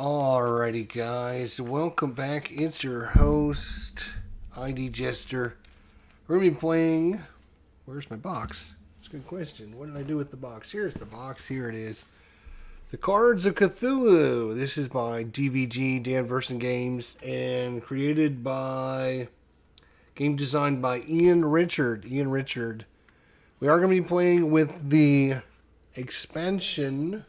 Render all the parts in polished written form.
Alrighty, guys, welcome back. It's your host, ID Jester. We're going to be playing. Where's my box? That's a good question. What did I do with the box? Here's the box. Here it is. The Cards of Cthulhu. This is by DVG, Dan Verson Games, and created by. Game designed by Ian Richard. We are going to be playing with the expansion.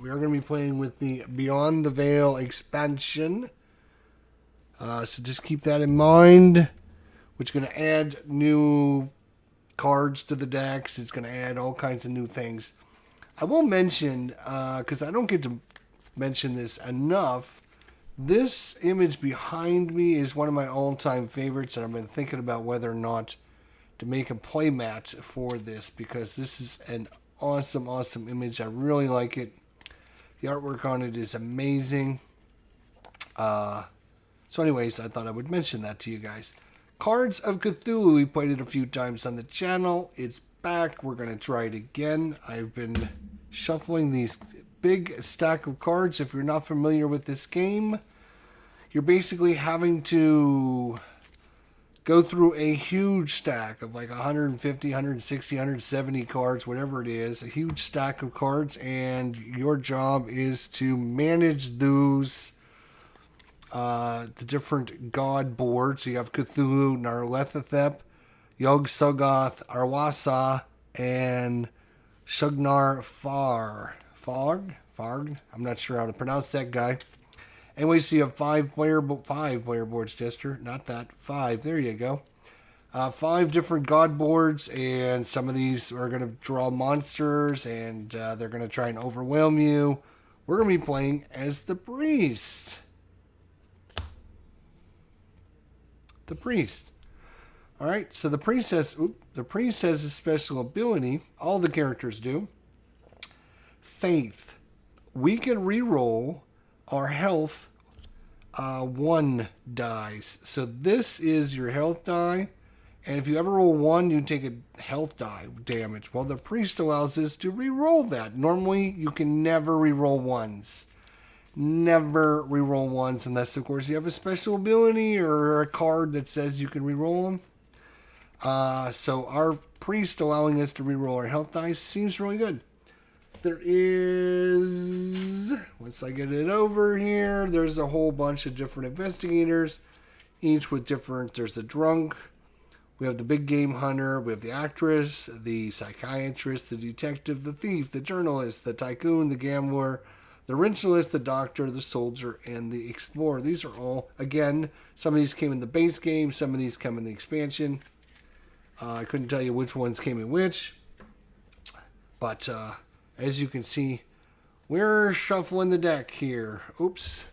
We are going to be playing with the Beyond the Veil expansion. So just keep that in mind. Which is going to add new cards to the decks. It's going to add all kinds of new things. I will mention, because I don't get to mention this enough, this image behind me is one of my all-time favorites, and I've been thinking about whether or not to make a playmat for this, because this is an awesome image. I really like it. The artwork on it is amazing. So anyways, I thought I would mention that to you guys. Cards of Cthulhu, we played it a few times on the channel. It's back. We're going to try it again. I've been shuffling these big stack of cards. If you're not familiar with this game, you're basically having to go through a huge stack of like 150, 160, 170 cards, whatever it is, a huge stack of cards, and your job is to manage those, the different god boards. So you have Cthulhu, Nyarlathotep, Yog-Sothoth, Arwasa, and Shugnar Farg? I'm not sure how to pronounce that guy. Anyway, so you have five player boards, Jester. Not that. 5. There you go. 5 different god boards, and some of these are going to draw monsters, and they're going to try and overwhelm you. We're going to be playing as the priest. The priest. All right. So the priest has a special ability. All the characters do. Faith. We can reroll our health 1 dice. So this is your health die, and if you ever roll 1, you take a health die damage. Well, the priest allows us to re-roll that. Normally, you can never re-roll 1s. Never re-roll 1s unless, of course, you have a special ability or a card that says you can re-roll them. So our priest allowing us to re-roll our health dice seems really good. There is, once I get it over here, there's a whole bunch of different investigators, each with different, there's the drunk, we have the big game hunter, we have the actress, the psychiatrist, the detective, the thief, the journalist, the tycoon, the gambler, the ritualist, the doctor, the soldier, and the explorer. These are all, again, some of these came in the base game, some of these come in the expansion. I couldn't tell you which ones came in which, but, as you can see, we're shuffling the deck here. Oops.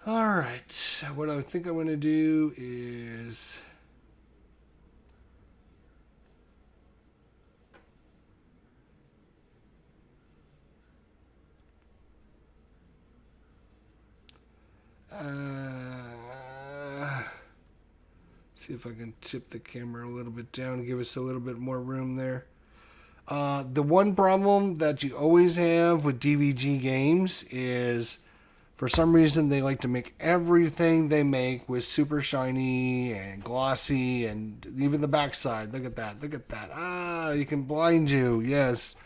All right. What I think I'm going to do is... see if I can tip the camera a little bit down, give us a little bit more room there. The one problem that you always have with DVG games is, for some reason, they like to make everything they make with super shiny and glossy, and even the backside. Look at that. Look at that. You can blind you. Yes.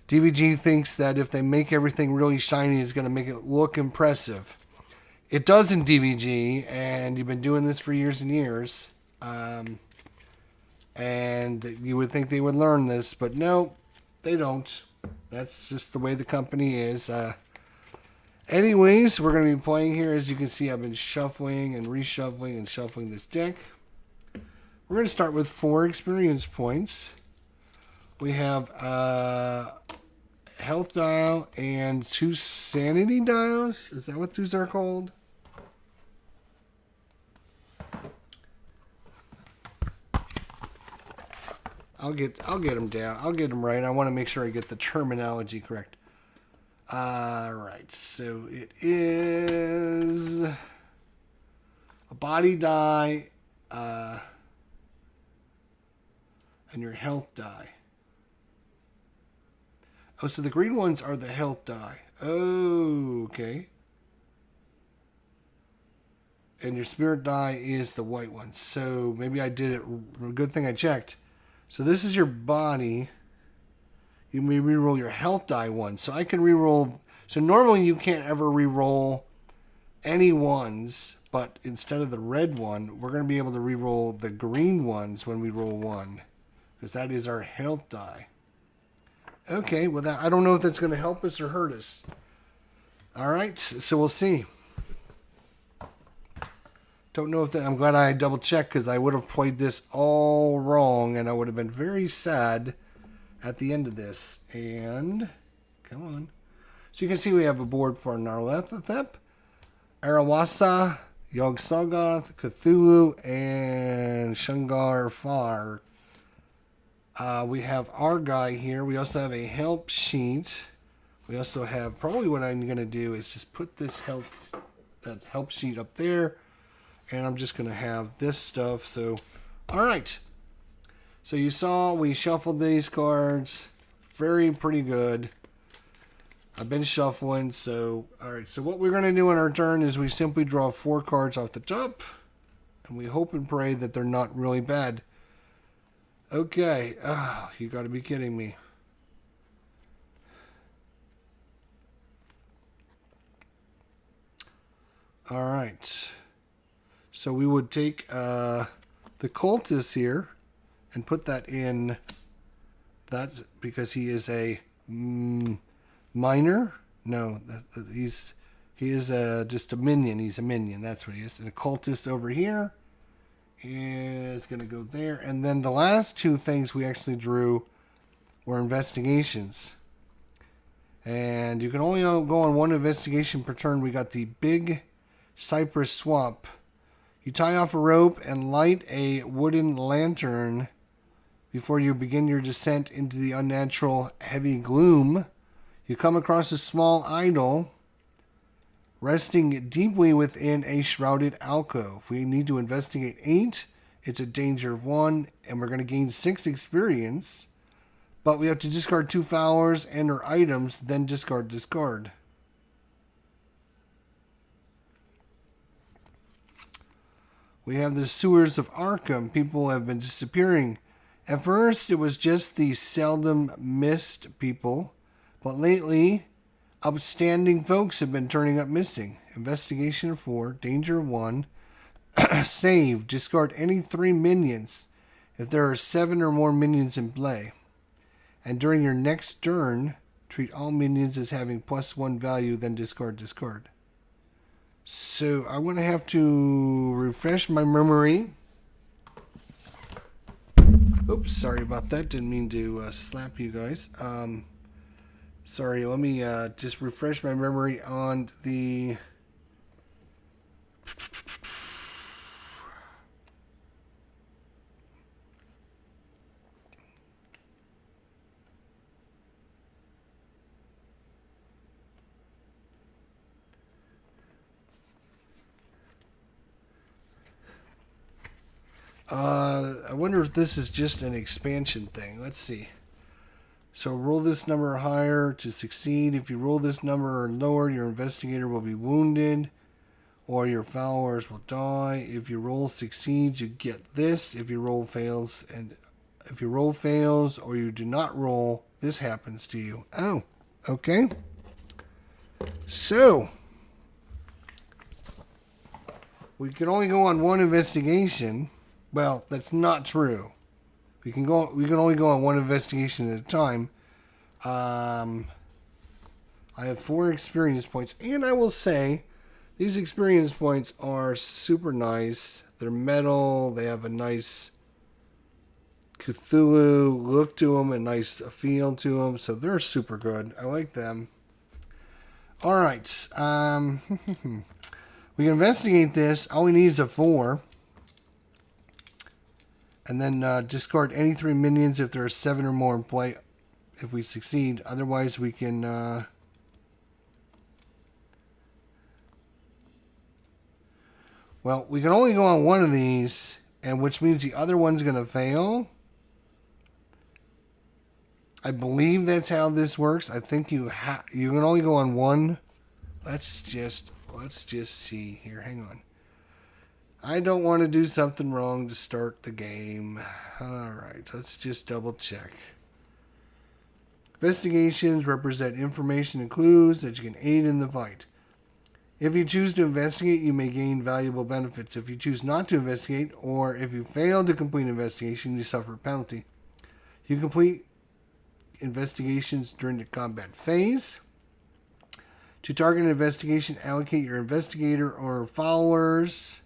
DVG thinks that if they make everything really shiny, it's going to make it look impressive. It does in DVG, and you've been doing this for years and years. And you would think they would learn this, but no, they don't. That's just the way the company is. Anyways, we're going to be playing here. As you can see, I've been shuffling and reshuffling and shuffling this deck. We're going to start with 4 experience points. We have health dial and 2 sanity dials. Is that what those are called? I'll get them down. I'll get them right. I want to make sure I get the terminology correct. Alright, so it is a body die and your health die. Oh, so the green ones are the health die. Oh, okay. And your spirit die is the white one. So maybe I did it. Good thing I checked. So this is your body. You may reroll your health die once. So I can reroll. So normally you can't ever reroll any ones, but instead of the red one, we're going to be able to reroll the green ones when we roll one, because that is our health die. Okay, well that, I don't know if that's going to help us or hurt us. All right, so we'll see. Don't know if that. I'm glad I double checked, because I would have played this all wrong, and I would have been very sad at the end of this. And come on. So you can see we have a board for Narlathotep, Arawasa, Yog-Sothoth, Cthulhu, and Shangar Far. We have our guy here. We also have a help sheet. We also have, probably what I'm going to do is just put this help sheet up there. And I'm just going to have this stuff. So, all right. So you saw we shuffled these cards. Pretty good. I've been shuffling. So, all right. So what we're going to do on our turn is we simply draw 4 cards off the top. And we hope and pray that they're not really bad. Okay. Oh, you got to be kidding me. All right. So we would take the cultist here and put that in. That's because he is a minor. No, he is just a minion. He's a minion. That's what he is. And a cultist over here is going to go there. And then the last 2 things we actually drew were investigations. And you can only go on 1 investigation per turn. We got the big cypress swamp. You tie off a rope and light a wooden lantern before you begin your descent into the unnatural heavy gloom. You come across a small idol resting deeply within a shrouded alcove. We need to investigate 8. It's a danger of 1, and we're going to gain 6 experience. But we have to discard 2 flowers and or items, then discard. We have the sewers of Arkham. People have been disappearing. At first, it was just the seldom missed people, but lately, upstanding folks have been turning up missing. Investigation 4, danger 1, save, discard any 3 minions if there are 7 or more minions in play. And during your next turn, treat all minions as having +1 value, then discard. So I'm going to have to refresh my memory. Oops, sorry about that. Didn't mean to slap you guys. Sorry, let me just refresh my memory on the... I wonder if this is just an expansion thing. Let's see. So roll this number higher to succeed. If you roll this number lower, your investigator will be wounded, or your followers will die. If your roll succeeds, you get this. If your roll fails, or you do not roll, this happens to you. Oh, okay. So we can only go on 1 investigation. Well, that's not true. We can only go on 1 investigation at a time. I have 4 experience points, and I will say these experience points are super nice. They're metal. They have a nice Cthulhu look to them, a nice feel to them. So they're super good. I like them. All right. We can investigate this. All we need is a 4. And then discard any 3 minions if there are 7 or more in play if we succeed. Otherwise, we can Well, we can only go on one of these, and which means the other one's going to fail. I believe that's how this works. I think you can only go on one. Let's just see here. Hang on. I don't want to do something wrong to start the game. All right, let's just double check. Investigations represent information and clues that you can aid in the fight. If you choose to investigate, you may gain valuable benefits. If you choose not to investigate, or if you fail to complete an investigation, you suffer a penalty. You complete investigations during the combat phase. To target an investigation, allocate your investigator or followers.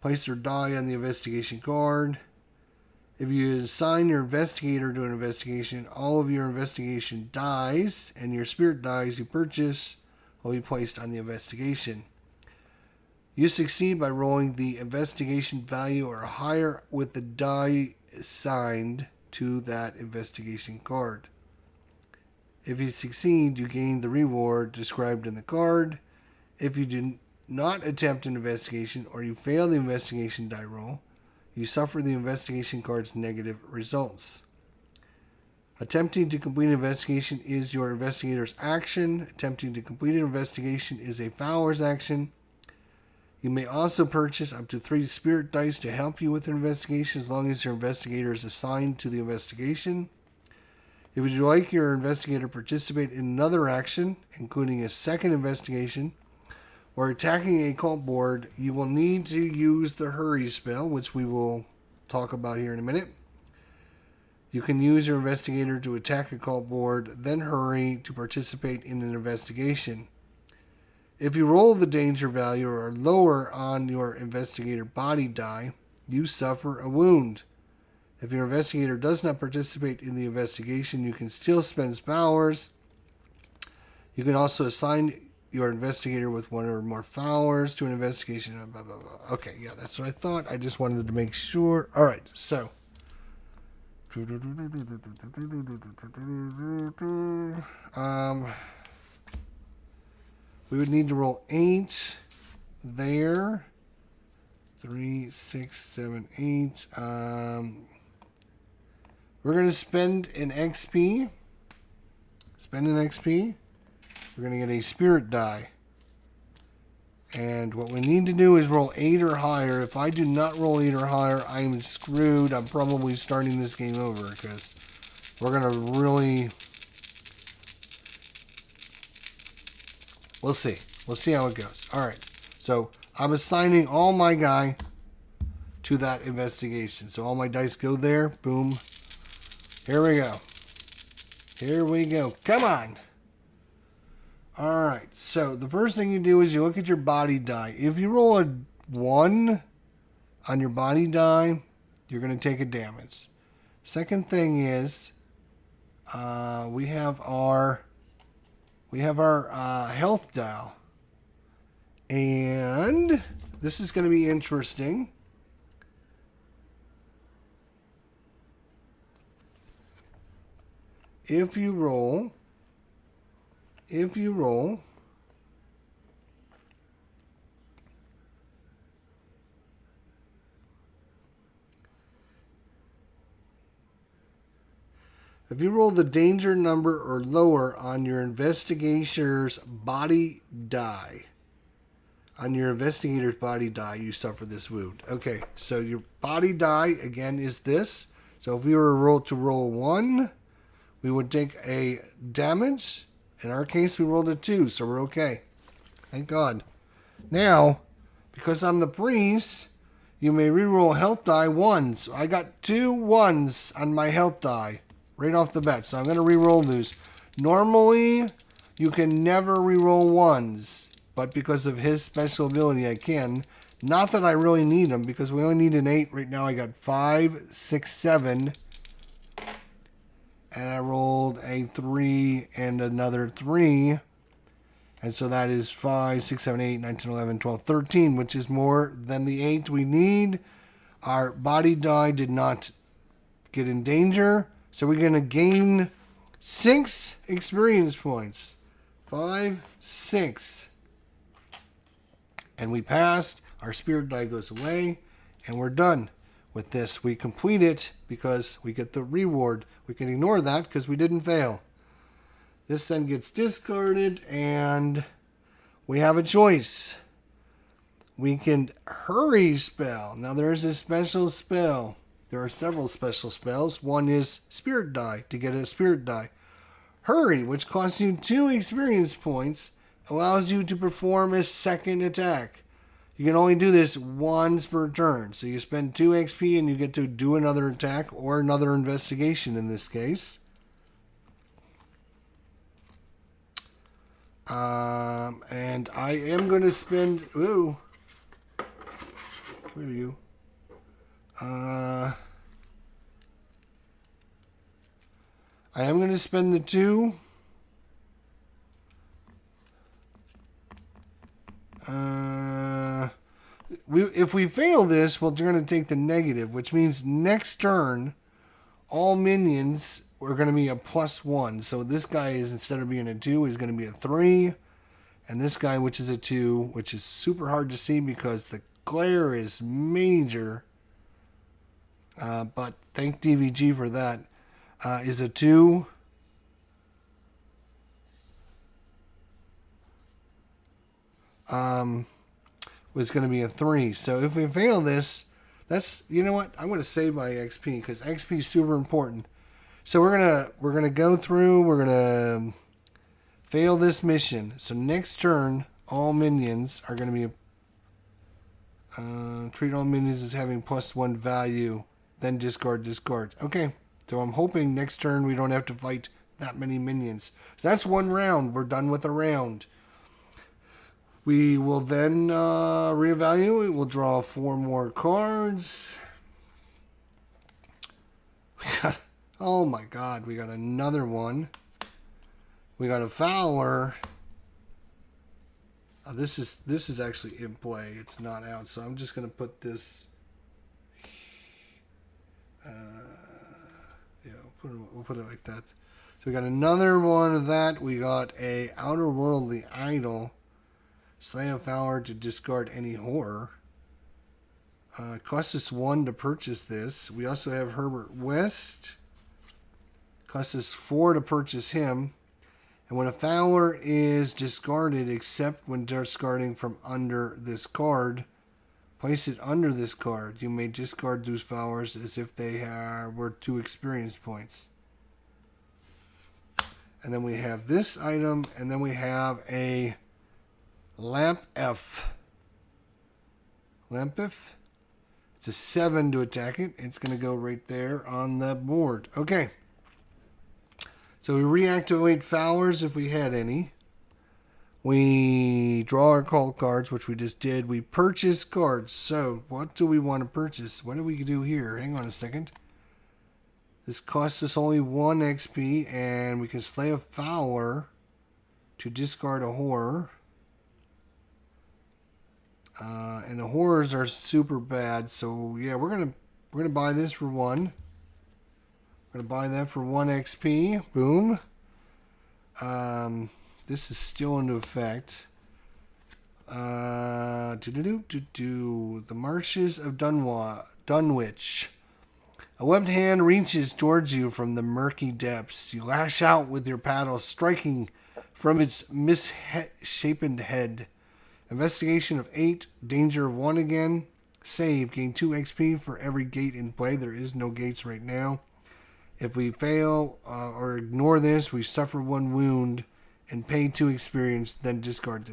Place their die on the investigation card. If you assign your investigator to an investigation, all of your investigation dies and your spirit dies you purchase will be placed on the investigation. You succeed by rolling the investigation value or higher with the die assigned to that investigation card. If you succeed, you gain the reward described in the card. If you do not attempt an investigation or you fail the investigation die roll, you suffer the investigation card's negative results. Attempting to complete an investigation is your investigator's action. Attempting to complete an investigation is a follower's action. You may also purchase up to 3 spirit dice to help you with an investigation as long as your investigator is assigned to the investigation. If you would like your investigator to participate in another action, including a second investigation, or attacking a cult board, you will need to use the hurry spell, which we will talk about here in a minute. You can use your investigator to attack a cult board, then hurry to participate in an investigation. If you roll the danger value or lower on your investigator body die, you suffer a wound. If your investigator does not participate in the investigation, you can still spend powers. You can also assign your investigator with one or more followers to an investigation. Blah, blah, blah. Okay, yeah, that's what I thought. I just wanted to make sure. All right, so. We would need to roll 8 there. 3, 6, 7, 8. We're going to spend an XP. We're going to get a spirit die. And what we need to do is roll 8 or higher. If I do not roll 8 or higher, I'm screwed. I'm probably starting this game over because we're going to really... We'll see. We'll see how it goes. All right. So I'm assigning all my guy to that investigation. So all my dice go there. Boom. Here we go. Here we go. Come on. All right. So the first thing you do is you look at your body die. If you roll a 1 on your body die, you're going to take a damage. Second thing is we have our health dial. And this is going to be interesting. If you roll If you roll the danger number or lower on your investigator's body die, you suffer this wound. Okay, so your body die, again, is this. So if we were to roll 1, we would take a damage. In our case, we rolled a 2, so we're okay. Thank God. Now, because I'm the priest, you may reroll health die 1s. I got 2 1s on my health die right off the bat, so I'm going to reroll those. Normally, you can never reroll 1s, but because of his special ability, I can. Not that I really need them, because we only need an 8. Right now, I got 5, 6, 7. And I rolled a 3 and another 3. And so that is 5, 6, 7, 8, 9, 10, 11, 12, 13, which is more than the 8 we need. Our body die did not get in danger. So we're going to gain 6 experience points. 5, 6. And we passed our spirit die goes away, and we're done with this. We complete it because we get the reward. We can ignore that because we didn't fail. This then gets discarded, and we have a choice. We can hurry spell. Now there's a special spell. There are several special spells. One is spirit die, to get a spirit die. Hurry, which costs you 2 experience points, allows you to perform a second attack. You can only do this once per turn. So you spend 2 XP and you get to do another attack or another investigation in this case. And I am going to spend... Ooh. Where are you? I am going to spend the 2. If we fail this, we're going to take the negative, which means next turn, all minions are going to be a +1. So this guy is, instead of being a 2, is going to be a 3. And this guy, which is a 2, which is super hard to see because the glare is major. But thank DVG for that. Is a 2. Was going to be a 3. So if we fail this, that's, you know what? I'm going to save my XP because XP is super important. So we're gonna go through. We're gonna fail this mission. So next turn, all minions are going to be treat all minions as having +1 value. Then discard. Okay. So I'm hoping next turn we don't have to fight that many minions. So that's 1 round. We're done with a round. We will then reevaluate. We'll draw 4 more cards. Oh my God, we got another one. We got a Fowler. This is actually in play. It's not out, so I'm just gonna put this. We'll put it like that. So we got another one of that. We got a Outer Worldly Idol. Slay a Fowler to discard any horror. Costs us 1 to purchase this. We also have Herbert West. Costs us 4 to purchase him. And when a Fowler is discarded, except when discarding from under this card, place it under this card. You may discard those Fowlers as if they were 2 experience points. And then we have this item, and then we have a Lamp F. It's a 7 to attack it. It's going to go right there on the board. Okay. So we reactivate Fowlers if we had any. We draw our call cards, which we just did. We purchase cards. So what do we want to purchase? What do we do here? Hang on a second. This costs us only 1 XP, and we can slay a Fowler to discard a horror. And the horrors are super bad, so yeah, we're gonna buy this for 1. We're gonna buy that for 1 XP. Boom. This is still into effect. The Marshes of Dunwich. A webbed hand reaches towards you from the murky depths. You lash out with your paddle, striking from its misshapen head. Investigation of 8, danger of 1 again. Save, gain 2 XP for every gate in play. There is no gates right now. If we fail or ignore this, we suffer 1 wound and pay 2 experience, then discard.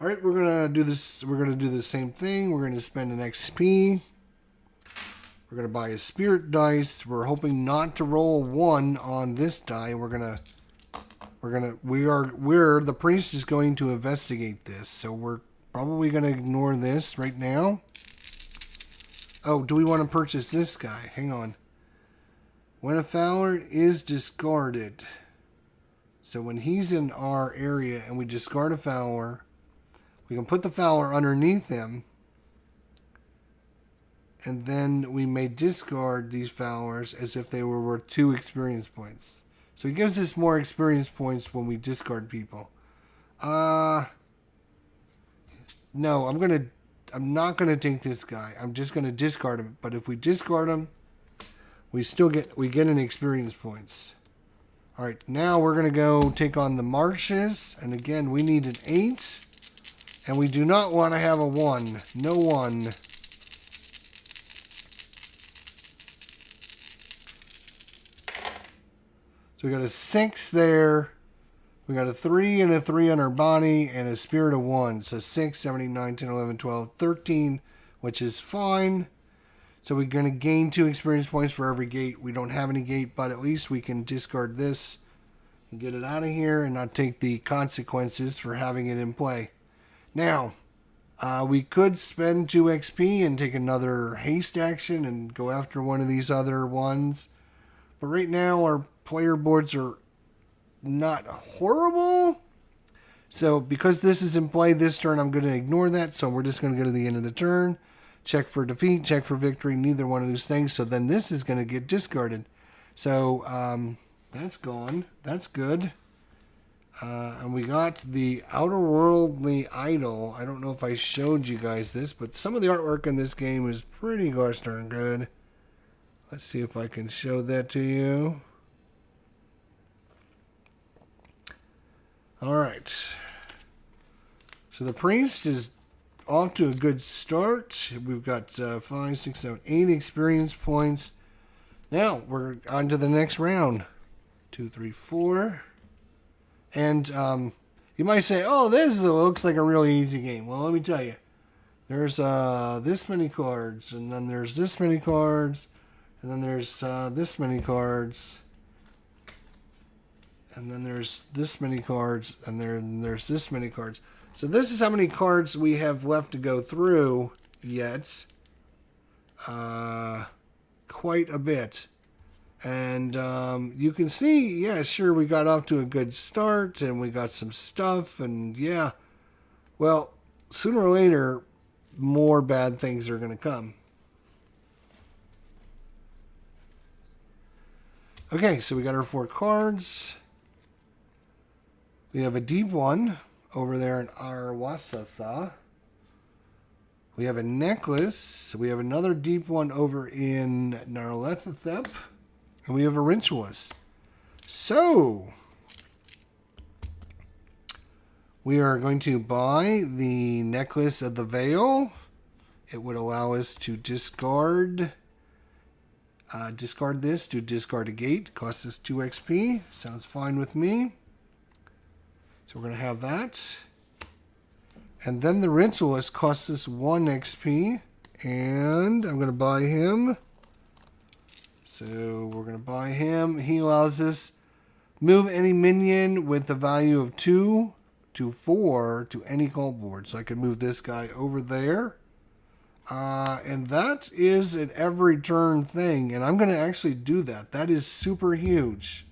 All right, we're gonna do this. We're gonna do the same thing. We're gonna spend an XP. We're gonna buy a spirit dice. We're hoping not to roll 1 on this die. The priest is going to investigate this, so we're probably gonna ignore this right now. Oh, do we want to purchase this guy? Hang on. When a Fowler is discarded, so when he's in our area and we discard a Fowler, we can put the Fowler underneath him, And then we may discard these followers as if they were worth 2 experience points. So it gives us more experience points when we discard people. No, I'm not gonna take this guy. I'm just gonna discard him. But if we discard him, we get an experience points. All right, now we're gonna go take on the marshes, and again we need an 8, and we do not want to have a 1. No 1. So we got a 6 there. We got a 3 and a 3 on our body and a spirit of 1. So 6, 7, 8, 9, 10, 11, 12, 13, which is fine. So we're going to gain 2 experience points for every gate. We don't have any gate, but at least we can discard this and get it out of here and not take the consequences for having it in play. Now, we could spend 2 XP and take another haste action and go after one of these other ones. But right now, our player boards are not horrible. So because this is in play this turn, I'm going to ignore that. So we're just going to go to the end of the turn. Check for defeat, check for victory, neither one of those things. So then this is going to get discarded. So that's gone. That's good. And we got the Outer Worldly Idol. I don't know if I showed you guys this, but some of the artwork in this game is pretty gosh darn good. Let's see if I can show that to you. All right. So the priest is off to a good start. We've got 5, 6, 7, 8 experience points. Now we're on to the next round. 2, 3, 4. And you might say, oh, this looks like a really easy game. Well, let me tell you. There's this many cards, and then there's this many cards, and then there's this many cards, and then there's this many cards, and then there's this many cards. So this is how many cards we have left to go through yet. Quite a bit. And you can see, yeah, sure, we got off to a good start, and we got some stuff, and yeah. Well, sooner or later, more bad things are going to come. Okay, so we got our 4 cards. We have a deep one over there in Arwasatha. We have a necklace. We have another deep one over in Narlethethep. And we have a ritualist. So, we are going to buy the necklace of the veil. It would allow us to discard this to discard a gate. Costs us 2 XP. Sounds fine with me. So we're going to have that. And then the ritualist costs us 1 XP. And I'm going to buy him. So we're going to buy him. He allows us move any minion with the value of 2 to 4 to any cult board. So I can move this guy over there. And that is an every turn thing. And I'm going to actually do that. That is super huge.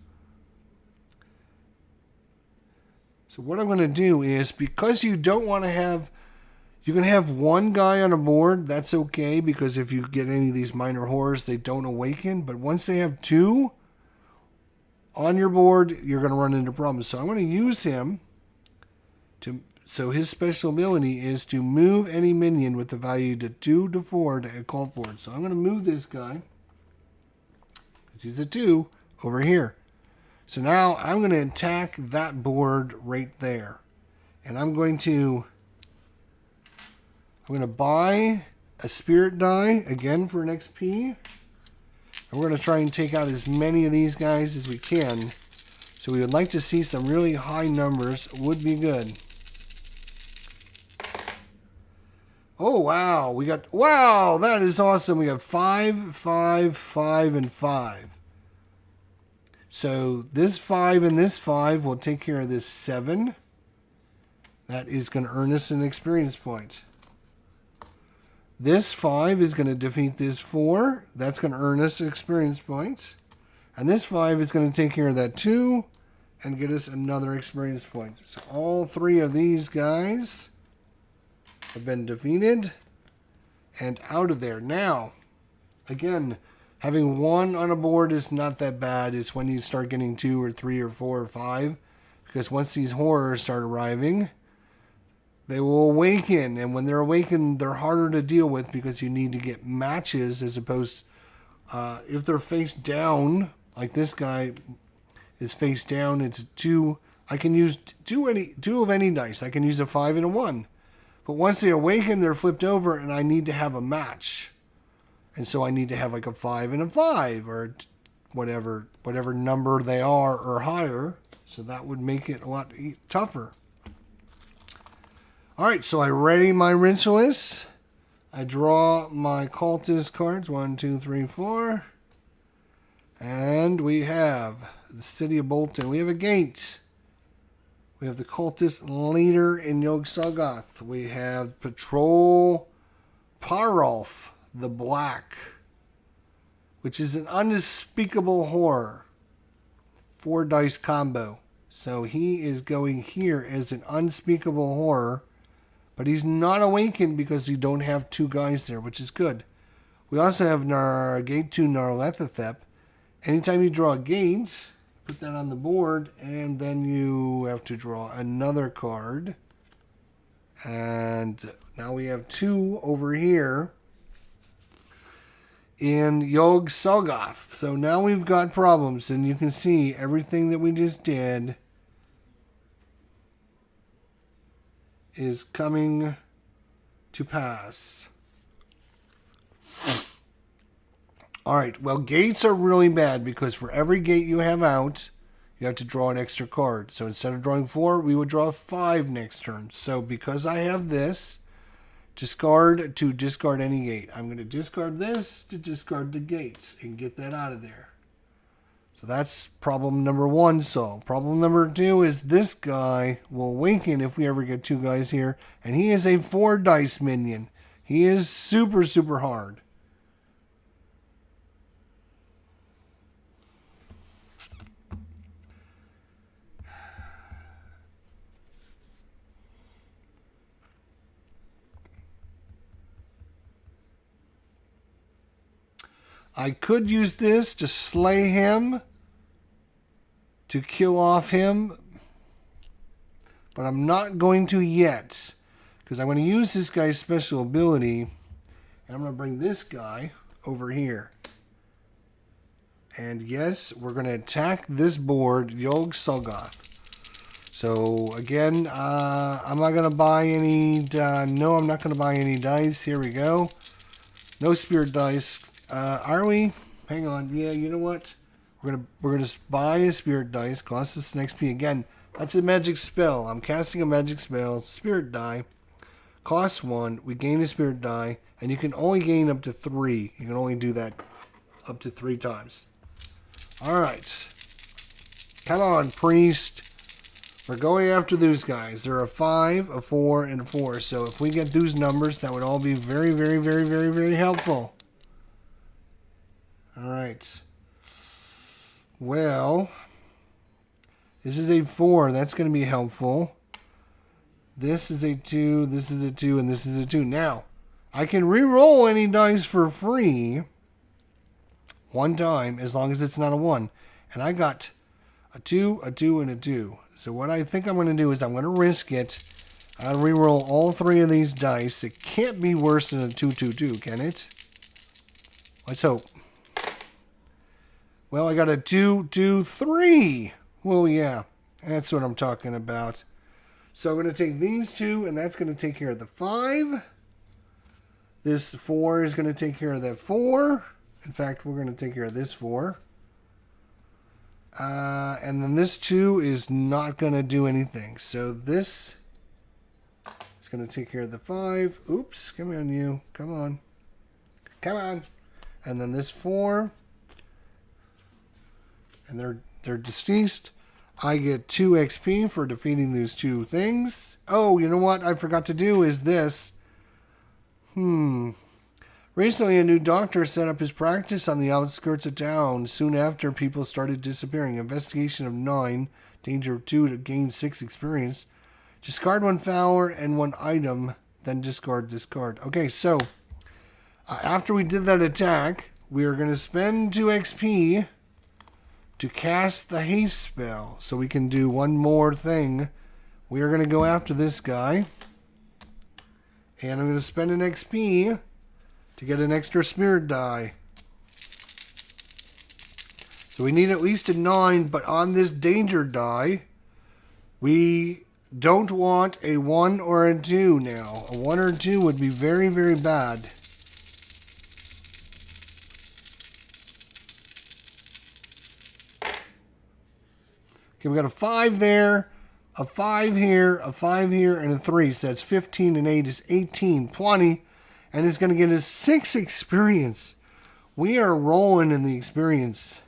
So what I'm going to do is, because you don't want to have... You can have 1 guy on a board. That's okay, because if you get any of these minor horrors, they don't awaken. But once they have 2 on your board, you're going to run into problems. So I'm going to use him to... So his special ability is to move any minion with the value to 2 to 4 to a cult board. So I'm going to move this guy, because he's a 2, over here. So now I'm going to attack that board right there. And I'm going to buy a spirit die, again for an XP. And we're going to try and take out as many of these guys as we can. So we would like to see some really high numbers. Would be good. Oh, wow. Wow, that is awesome. We have 5, 5, 5, and 5. So this 5 and this 5 will take care of this 7. That is going to earn us an experience point. This 5 is going to defeat this 4. That's going to earn us experience points. And this 5 is going to take care of that 2 and get us another experience point. So all 3 of these guys have been defeated and out of there. Now, Again, having one on a board is not that bad. It's when you start getting 2 or 3 or 4 or 5. Because once these horrors start arriving, they will awaken. And when they're awakened, they're harder to deal with because you need to get matches as opposed if they're face down, like this guy is face down, it's 2. I can use two of any dice. I can use a 5 and a 1. But once they awaken, they're flipped over, and I need to have a match. And so I need to have like a 5 and a 5, or whatever number they are or higher. So that would make it a lot tougher. All right, so I ready my ritualists. I draw my cultist cards. 1, 2, 3, 4. And we have the city of Bolton. We have a gate. We have the cultist leader in Yog-Sothoth. We have Patrol Parolf, the Black, which is an unspeakable horror. 4 dice combo. So he is going here as an unspeakable horror. But he's not awakened because you don't have 2 guys there, which is good. We also have Gate 2 Narlethethep. Anytime you draw a gate, put that on the board, and then you have to draw another card. And now we have 2 over here in Yog-Sothoth. So now we've got problems, and you can see everything that we just did is coming to pass. All right, well, gates are really bad because for every gate you have out, you have to draw an extra card. So instead of drawing 4, we would draw 5 next turn. So because I have this, discard to discard any gate. I'm going to discard this to discard the gates and get that out of there. So that's problem number 1 solved. Problem number 2 is this guy will awaken if we ever get 2 guys here. And he is a 4 dice minion. He is super, super hard. I could use this to slay him, to kill off him, but I'm not going to yet, because I'm going to use this guy's special ability, and I'm going to bring this guy over here. And yes, we're going to attack this board, Yog-Sothoth. So again, I'm not going to buy any, no, I'm not going to buy any dice. Here we go. No spirit dice. Are we? Hang on. Yeah, you know what? We're gonna buy a spirit dice. Costs us an XP again. That's a magic spell. I'm casting a magic spell. Spirit die. Costs 1. We gain a spirit die, and you can only gain up to 3. You can only do that up to 3 times. All right. Come on, priest. We're going after those guys. There are a 5, a 4, and a 4. So if we get those numbers, that would all be very, very, very, very, very helpful. All right. Well, this is a 4. That's going to be helpful. This is a 2, this is a 2, and this is a 2. Now, I can re-roll any dice for free 1 time as long as it's not a 1. And I got a 2, a 2, and a 2. So what I think I'm going to do is I'm going to risk it. I'll re-roll all 3 of these dice. It can't be worse than a 2, 2, 2, can it? Let's hope. Well, I got a 2, 2, 3. Well, yeah, that's what I'm talking about. So I'm going to take these 2, and that's going to take care of the 5. This 4 is going to take care of that 4. In fact, we're going to take care of this 4. And then this 2 is not going to do anything. So this is going to take care of the 5. Oops, come on, you. Come on. Come on. And then this 4. And they're deceased. I get 2 XP for defeating these 2 things. Oh, you know what I forgot to do is this. Recently, a new doctor set up his practice on the outskirts of town. Soon after, people started disappearing. Investigation of 9. Danger of 2 to gain 6 experience. Discard 1 flower and 1 item. Then discard. Okay, so after we did that attack, we are going to spend 2 XP to cast the haste spell. So we can do one more thing. We are going to go after this guy. And I'm going to spend an XP to get an extra spirit die. So we need at least a 9, but on this danger die, we don't want a 1 or a 2 now. A 1 or a 2 would be very, very bad. Okay, we got a 5 there, a 5 here, a 5 here, and a 3. So that's 15 and 8 is 18, 20, and it's going to get us 6 experience. We are rolling in the experience.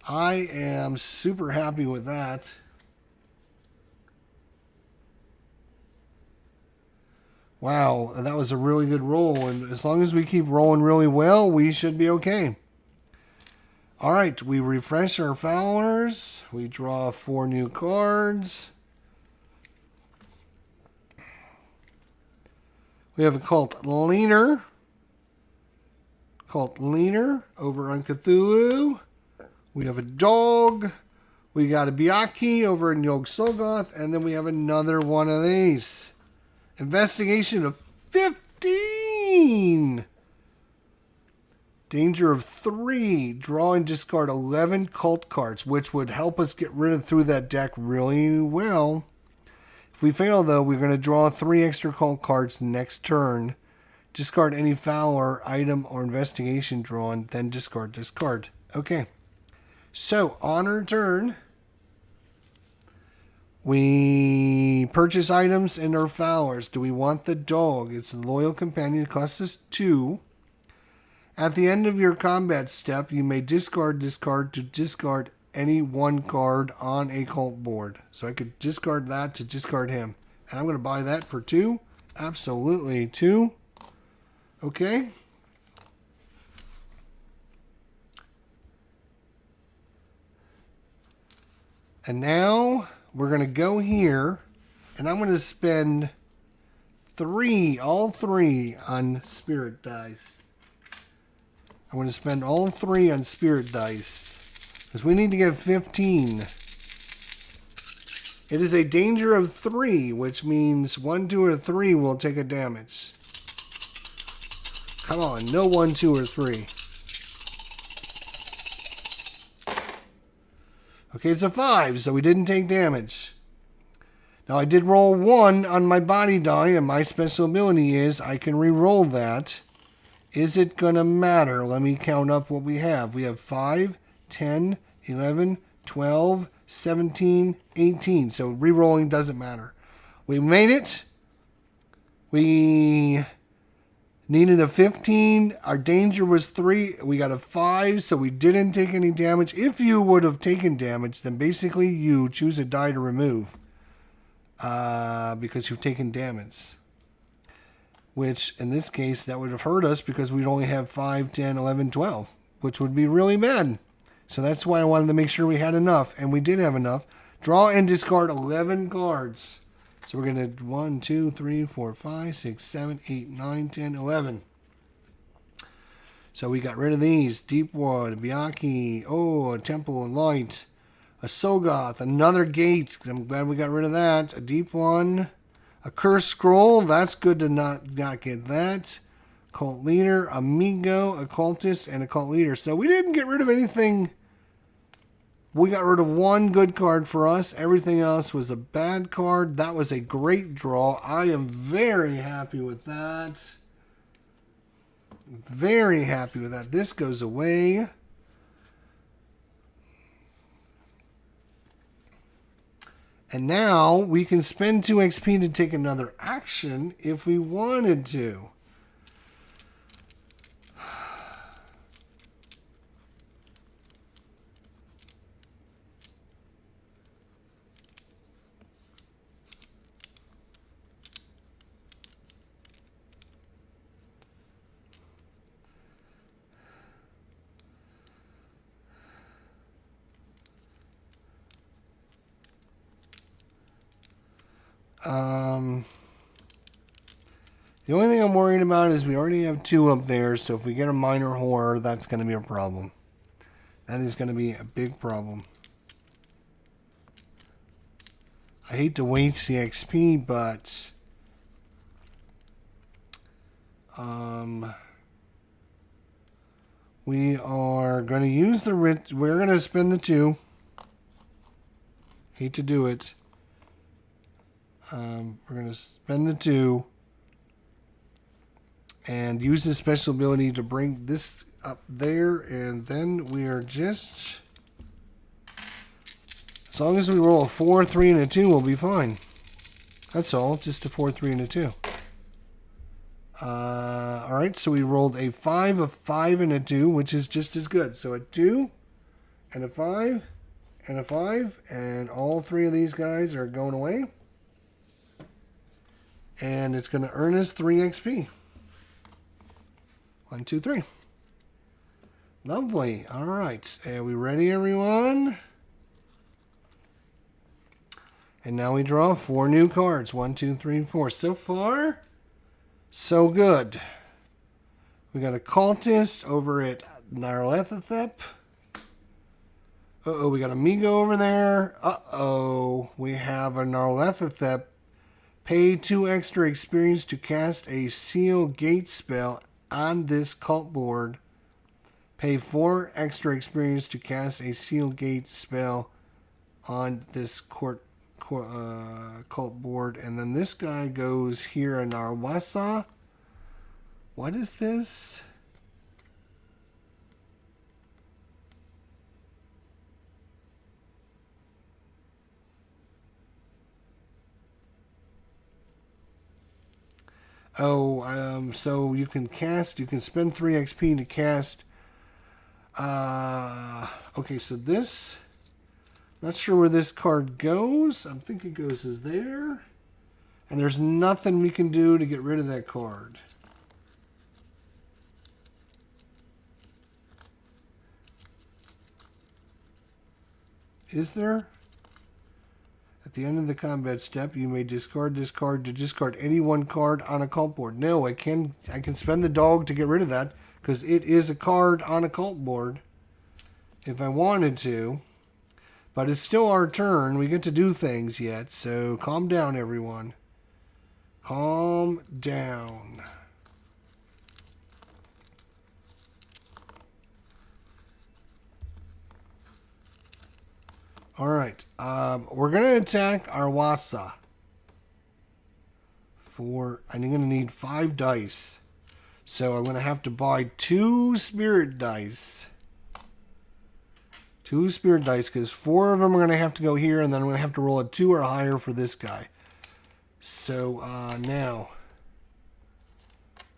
I am super happy with that. Wow, that was a really good roll, and as long as we keep rolling really well, we should be okay. All right, we refresh our followers. We draw 4 new cards. We have a Cult Leaner. Cult Leaner over on Cthulhu. We have a dog. We got a Byakhee over in Yog-Sothoth, and then we have another one of these. Investigation of 15. Danger of 3. Draw and discard 11 cult cards, which would help us get rid of through that deck really well. If we fail, though, we're going to draw 3 extra cult cards next turn. Discard any Fowler, item, or investigation drawn, then discard this card. Okay. So, on our turn, we purchase items in our Fowlers. Do we want the dog? It's a loyal companion. It costs us 2. At the end of your combat step, you may discard this card to discard any 1 card on a cult board. So I could discard that to discard him. And I'm going to buy that for 2. Absolutely 2. Okay. And now we're going to go here, and I'm going to spend 3, all 3 on spirit dice. I'm going to spend all 3 on spirit dice because we need to get 15. It is a danger of 3, which means 1, 2, or 3 will take a damage. Come on, no 1, 2, or 3. Okay, it's a 5, so we didn't take damage. Now, I did roll 1 on my body die, and my special ability is I can re-roll that. Is it going to matter? Let me count up what we have. We have 5, 10, 11, 12, 17, 18. So re-rolling doesn't matter. We made it. We needed a 15. Our danger was 3. We got a 5, so we didn't take any damage. If you would have taken damage, then basically you choose a die to remove because you've taken damage. Which, in this case, that would have hurt us because we'd only have 5, 10, 11, 12, which would be really bad. So that's why I wanted to make sure we had enough, and we did have enough. Draw and discard 11 cards. So we're going to 1, 2, 3, 4, 5, 6, 7, 8, 9, 10, 11. So we got rid of these. Deepwood, Byakhee, a Temple of Light, a Sogoth, another Gate. I'm glad we got rid of that. A deep one. A Cursed Scroll. That's good to not get that. Cult Leader, Amigo, Occultist, and a Cult Leader. So we didn't get rid of anything. We got rid of 1 good card for us. Everything else was a bad card. That was a great draw. I am very happy with that. Very happy with that. This goes away. And now we can spend 2 XP to take another action if we wanted to. The only thing I'm worried about is we already have 2 up there, so if we get a minor horror, that's going to be a problem. That is going to be a big problem. I hate to waste the XP, but we are going to use the we're going to spend the 2. Hate to do it. We're going to spend the 2 and use the special ability to bring this up there, and then we are just, as long as we roll a 4, 3, and a 2, we'll be fine. That's all, just a 4, 3, and a 2. Alright, so we rolled a 5, a 5, and a 2, which is just as good. So a 2, and a 5, and a 5, and all 3 of these guys are going away. And it's going to earn us 3 XP. 1, 2, 3. Lovely. Alright, are we ready, everyone? And now we draw 4 new cards. 1, 2, 3, 4. So far, so good. We got a cultist over at Nyarlathotep. Uh-oh, we got a Migo over there. Uh-oh, we have a Nyarlathotep. Pay 2 extra experience to cast a Seal Gate spell on this cult board. Pay 4 extra experience to cast a Seal Gate spell on this cult board. And then this guy goes here in Narwasa. What is this? Oh, so you can spend 3 XP to cast. Okay, so this, not sure where this card goes. I think it goes as there. And there's nothing we can do to get rid of that card. Is there? At the end of the combat step, you may discard this card to discard any 1 card on a cult board. No, I can spend the dog to get rid of that, because it is a card on a cult board if I wanted to. But it's still our turn. We get to do things yet, so calm down, everyone. Calm down. Alright, we're going to attack Arwasa. I'm going to need 5 dice. So I'm going to have to buy 2 spirit dice. 2 spirit dice, because 4 of them are going to have to go here, and then I'm going to have to roll a 2 or higher for this guy. So, now.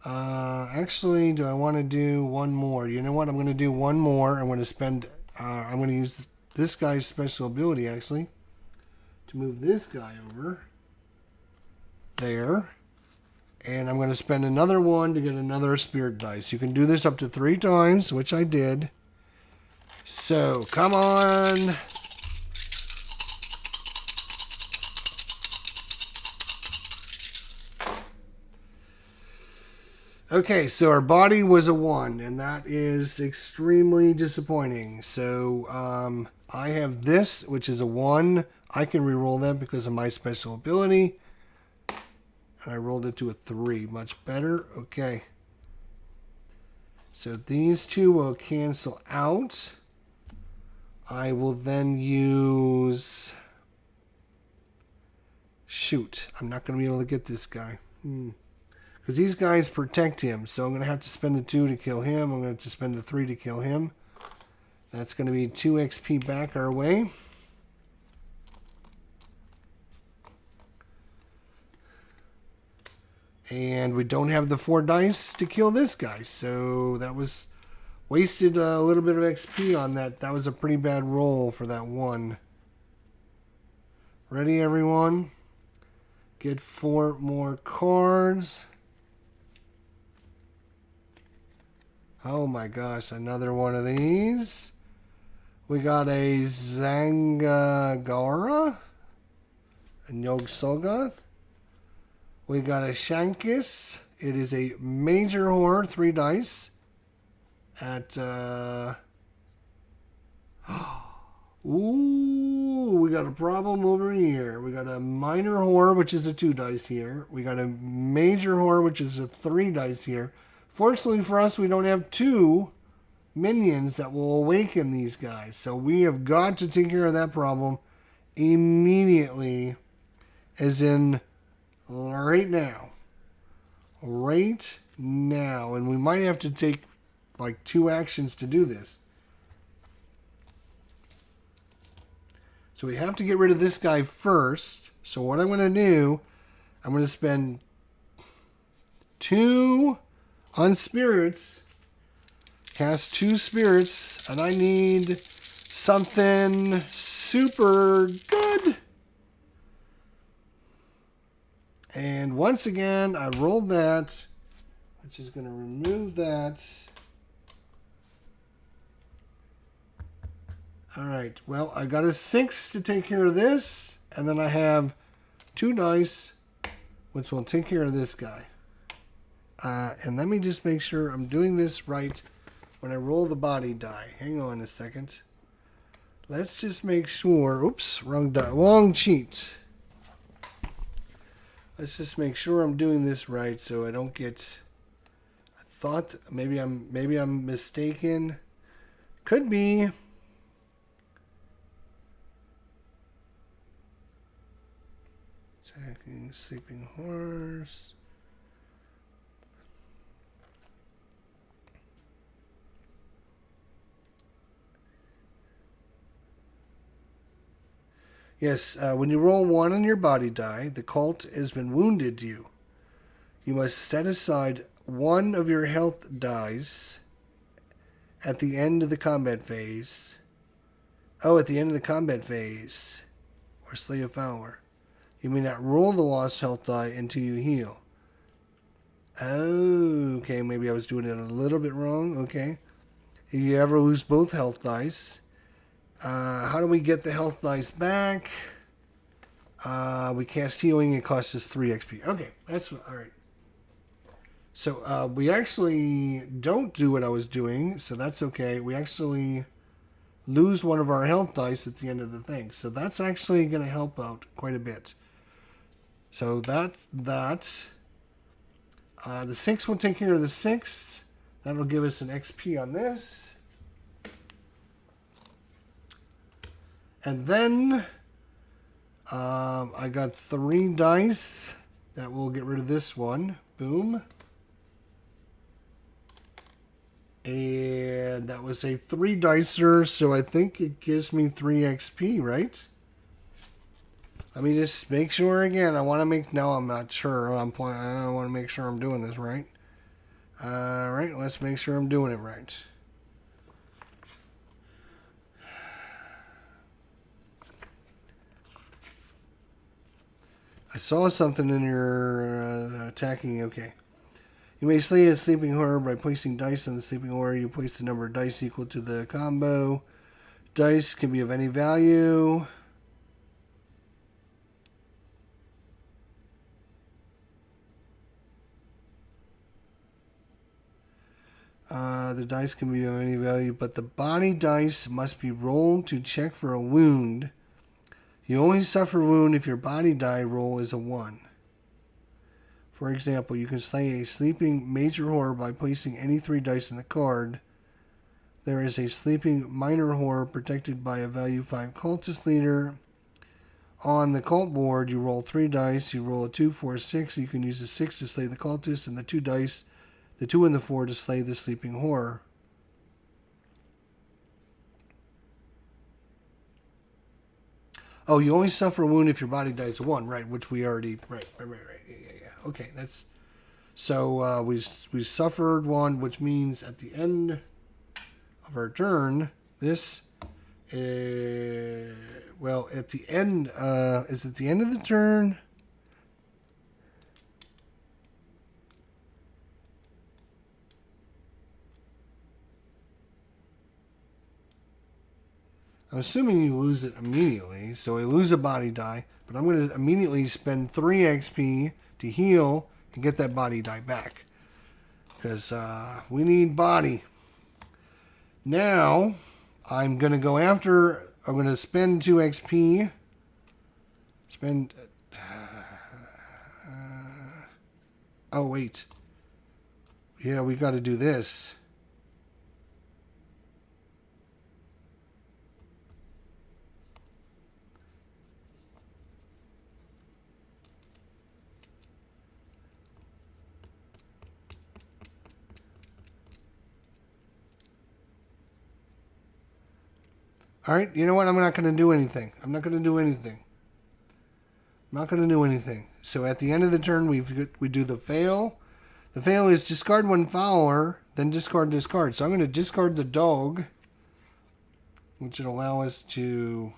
Actually, do I want to do 1 more? You know what? I'm going to do 1 more. I'm going to spend, I'm going to use this guy's special ability, actually, to move this guy over there. And I'm going to spend another 1 to get another spirit dice. You can do this up to 3 times, which I did. So, come on. Okay, so our body was a 1, and that is extremely disappointing. So, I have this, which is a 1. I can re-roll that because of my special ability. And I rolled it to a 3. Much better. Okay. So these 2 will cancel out. I will then use... Shoot. I'm not going to be able to get this guy. Because these guys protect him. So I'm going to have to spend the 2 to kill him. I'm going to have to spend the 3 to kill him. That's going to be 2 XP back our way. And we don't have the 4 dice to kill this guy. So that was wasted a little bit of XP on that. That was a pretty bad roll for that 1. Ready, everyone? Get 4 more cards. Oh my gosh, another one of these. We got a Zangagara, a Yog-Soggoth. We got a Shankis, It is a major horror, 3 dice. At, ooh, we got a problem over here. We got a minor horror, which is a 2 dice here. We got a major horror, which is a 3 dice here. Fortunately for us, we don't have 2 minions that will awaken these guys. So we have got to take care of that problem immediately, as in right now. Right now. And we might have to take like 2 actions to do this. So we have to get rid of this guy first. So what I'm going to do, I'm going to spend 2 on spirits. Cast 2 spirits. And I need something super good. And once again, I rolled that. I'm just going to remove that. All right, well, I got a 6 to take care of this, and then I have 2 dice, which will take care of this guy. And let me just make sure I'm doing this right when I roll the body die. Hang on a second. Let's just make sure. Oops, wrong die, wrong sheet. Let's just make sure I'm doing this right so I don't get. I thought maybe I'm mistaken. Could be. Attacking sleeping horse. Yes, when you roll 1 on your body die, the cult has been wounded you. You must set aside 1 of your health dice at the end of the combat phase. Oh, at the end of the combat phase. Or slay a follower. You may not roll the lost health die until you heal. Oh, okay, maybe I was doing it a little bit wrong. Okay. If you ever lose both health dice, how do we get the health dice back? We cast healing. It costs us 3 XP. Okay, that's all right. So we actually don't do what I was doing, so that's okay. We actually lose 1 of our health dice at the end of the thing. So that's actually going to help out quite a bit. So that's that. The 6 will take care of the 6. That'll give us an XP on this. And then I got 3 dice. That will get rid of this one. Boom. And that was a 3 dicer, so I think it gives me 3 XP, right? Let me just make sure again. I want to make... No, I'm not sure. I want to make sure I'm doing this right. All right, let's make sure I'm doing it right. I saw something in your attacking. Okay. You may slay a sleeping horror by placing dice on the sleeping horror. You place the number of dice equal to the combo. Dice can be of any value. The dice can be of any value, but the body dice must be rolled to check for a wound. You only suffer a wound if your body die roll is a 1. For example, you can slay a sleeping major horror by placing any 3 dice in the card. There is a sleeping minor horror protected by a value 5 cultist leader. On the cult board, you roll 3 dice. You roll a 2, 4, 6. You can use a 6 to slay the cultist and the 2 dice, the 2 and the 4 to slay the sleeping horror. Oh, you only suffer a wound if your body dies a 1, right? Which we already... Right. Yeah. Okay, that's... So, we suffered 1, which means at the end of our turn, this... well, at the end... is it the end of the turn? I'm assuming you lose it immediately, so I lose a body die, but I'm going to immediately spend 3 XP to heal and get that body die back. Because we need body. Now, I'm going to go after... I'm going to spend 2 XP. Spend... oh, wait. Yeah, we got to do this. All right, you know what? I'm not going to do anything. I'm not going to do anything. I'm not going to do anything. So at the end of the turn, we do the fail. The fail is discard 1 follower, then discard this card. So I'm going to discard the dog, which will allow us to...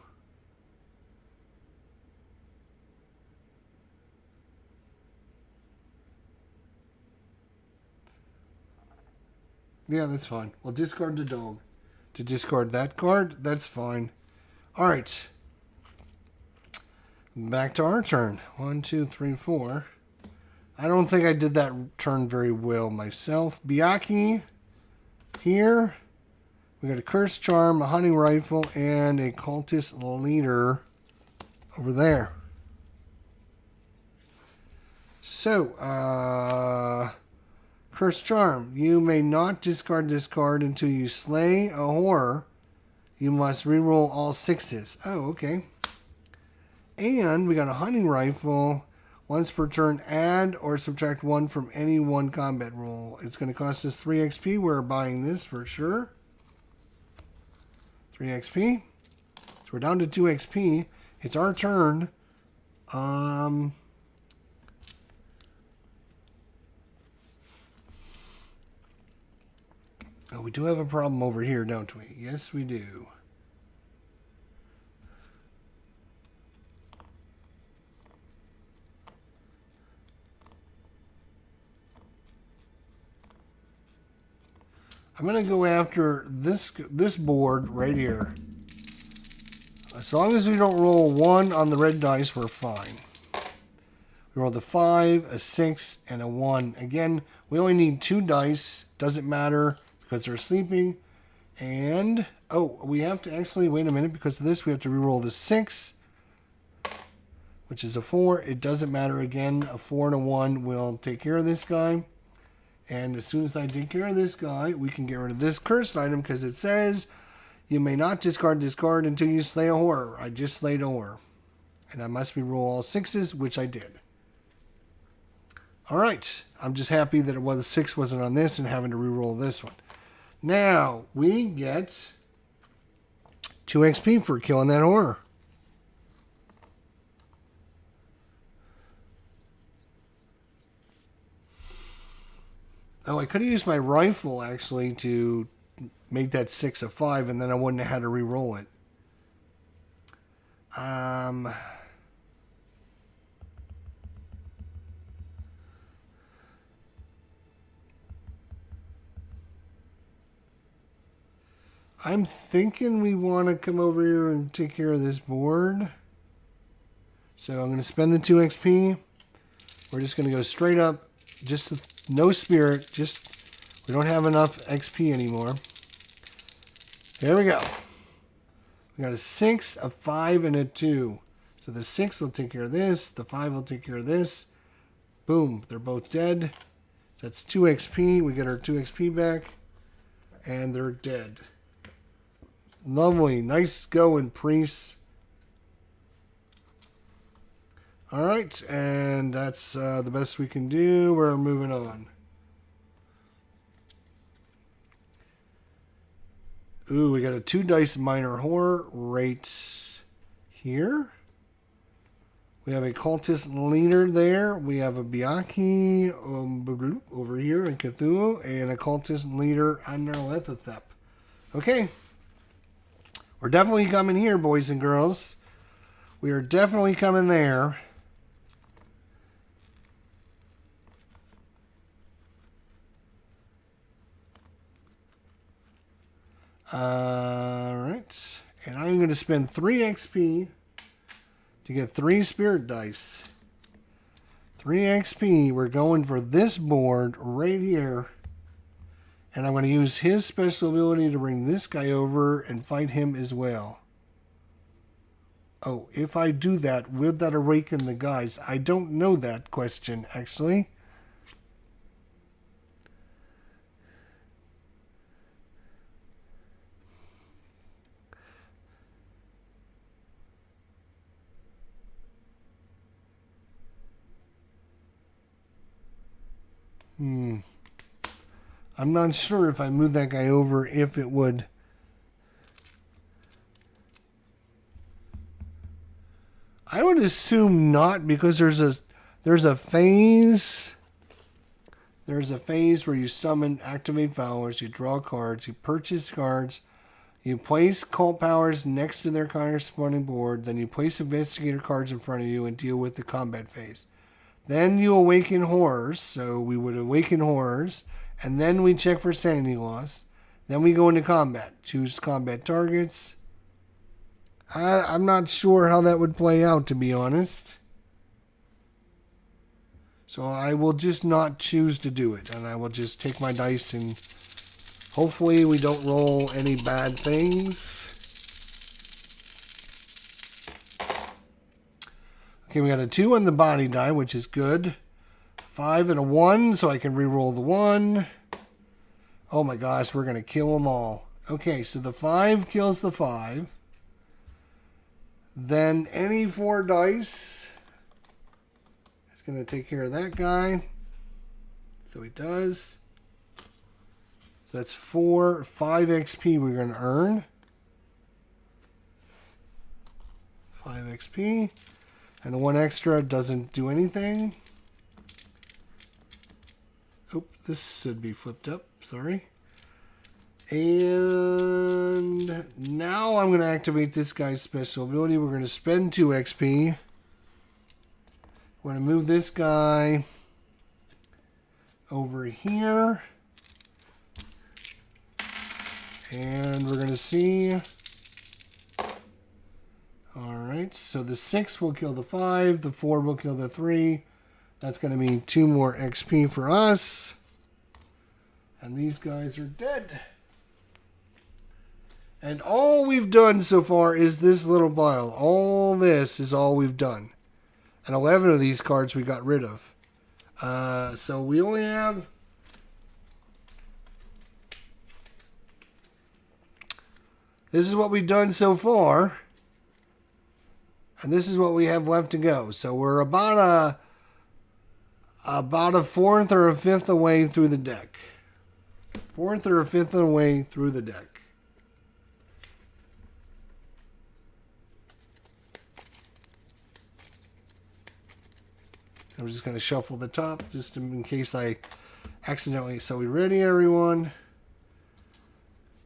yeah, that's fine. We'll discard the dog. To discard that card, that's fine. All right. Back to our turn. 1, 2, 3, 4. I don't think I did that turn very well myself. Byakhee here. We got a Curse Charm, a Hunting Rifle, and a Cultist Leader over there. So, Curse Charm. You may not discard this card until you slay a horror. You must reroll all 6s. Oh, okay. And we got a Hunting Rifle. Once per turn, add or subtract 1 from any 1 combat roll. It's going to cost us 3 XP. We're buying this for sure. 3 XP. So we're down to 2 XP. It's our turn. Oh, we do have a problem over here, don't we? Yes, we do. I'm going to go after this board right here. As long as we don't roll 1 on the red dice, we're fine. We rolled a 5, a 6, and a 1. Again, we only need 2 dice. Doesn't matter because they're sleeping. And, oh, we have to actually, wait a minute, because of this, we have to reroll the 6, which is a 4. It doesn't matter again. A 4 and a 1 will take care of this guy. And as soon as I take care of this guy, we can get rid of this cursed item because it says you may not discard this card until you slay a horror. I just slayed a horror. And I must reroll all 6s, which I did. All right. I'm just happy that the 6 wasn't on this and having to reroll this one. Now, we get 2 XP for killing that horror. Oh, I could have used my rifle, actually, to make that 6 a 5, and then I wouldn't have had to re-roll it. I'm thinking we want to come over here and take care of this board. So I'm going to spend the 2 XP. We're just going to go straight up. Just no spirit. Just, we don't have enough XP anymore. There we go. We got a 6, a 5, and a 2. So the 6 will take care of this. The 5 will take care of this. Boom. They're both dead. So that's 2 XP. We get our 2 XP back. And they're dead. Lovely. Nice going, priests. All right. And that's the best we can do. We're moving on. Ooh, we got a 2 dice minor horror right here. We have a cultist leader there. We have a Byakhee over here in Cthulhu and a cultist leader under Lethithep. Okay. We're definitely coming here, boys and girls. We are definitely coming there. Alright. And I'm going to spend 3 XP to get 3 spirit dice. 3 XP. We're going for this board right here. And I'm going to use his special ability to bring this guy over and fight him as well. Oh, if I do that, will that awaken the guys? I don't know that question, actually. I'm not sure if I move that guy over, if it would. I would assume not, because there's a phase. There's a phase where you summon, activate powers, you draw cards, you purchase cards, you place cult powers next to their corresponding board, then you place investigator cards in front of you and deal with the combat phase. Then you awaken horrors, so we would awaken horrors, and then we check for sanity loss. Then we go into combat, choose combat targets. I'm not sure how that would play out, to be honest. So I will just not choose to do it, and I will just take my dice and hopefully we don't roll any bad things. Okay, we got a 2 on the body die, which is good. 5 and a 1, so I can re-roll the 1. Oh my gosh, we're going to kill them all. Okay, so the 5 kills the 5. Then any 4 dice is going to take care of that guy. So he does. So that's 5 XP we're going to earn. 5 XP. And the 1 extra doesn't do anything. Oop, this should be flipped up. Sorry. And now I'm going to activate this guy's special ability. We're going to spend 2 XP. We're going to move this guy over here. And we're going to see. Alright, so the 6 will kill the 5. The 4 will kill the 3. That's going to be 2 more XP for us. And these guys are dead. And all we've done so far is this little pile. All this is all we've done. And 11 of these cards we got rid of. So we only have... This is what we've done so far. And this is what we have left to go. So we're about a fourth or a fifth away through the deck. Fourth or a fifth away through the deck. I'm just going to shuffle the top just in case I accidentally... So we ready, everyone?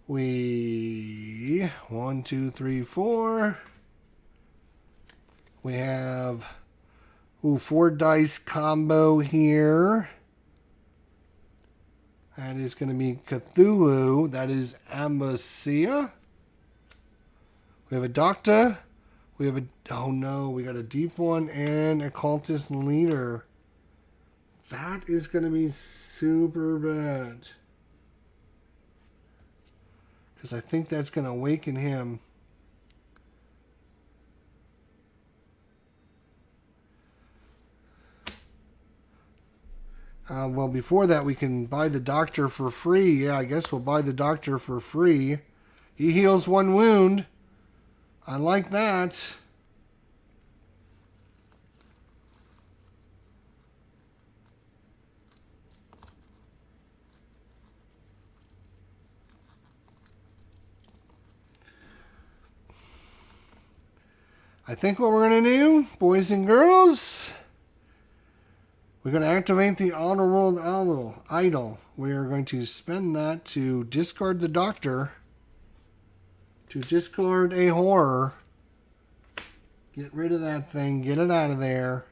1, 2, 3, 4... We have 4 dice combo here. That is going to be Cthulhu. That is Ambacia. We have a Doctor. We have a... Oh no, we got a deep one and a cultist leader. That is going to be super bad. Because I think that's going to awaken him. Well, before that, we can buy the doctor for free. Yeah, I guess we'll buy the doctor for free. He heals 1 wound. I like that. I think what we're going to do, boys and girls... We're going to activate the Outer World Idol. We are going to spend that to discard the Doctor, to discard a horror, get rid of that thing, get it out of there.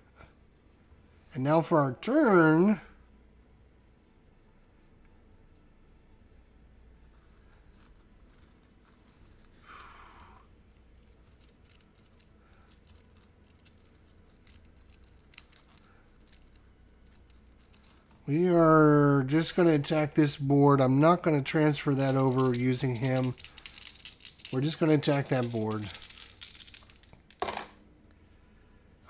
And now for our turn, We are just going to attack this board. I'm not going to transfer that over using him. We're just going to attack that board.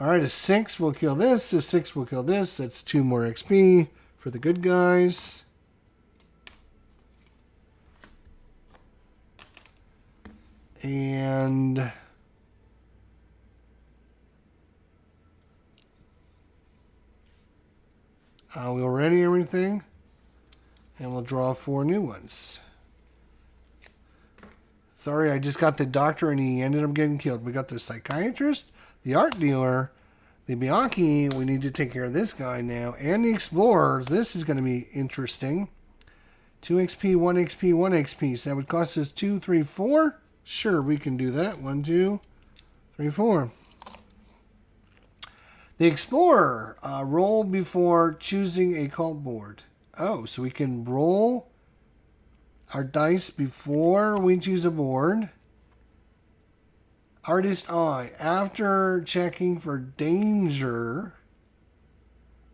Alright, a 6 will kill this. A 6 will kill this. That's 2 more XP for the good guys. And we'll ready everything. And we'll draw 4 new ones. Sorry, I just got the doctor and he ended up getting killed. We got the psychiatrist, the art dealer, the Bianchi. We need to take care of this guy now. And the explorer. This is going to be interesting. 2 XP, 1 XP, 1 XP. So that would cost us 2, 3, 4. Sure, we can do that. 1, 2, 3, 4. The explorer. Roll before choosing a cult board. Oh, so we can roll our dice before we choose a board. Artist Eye. After checking for danger,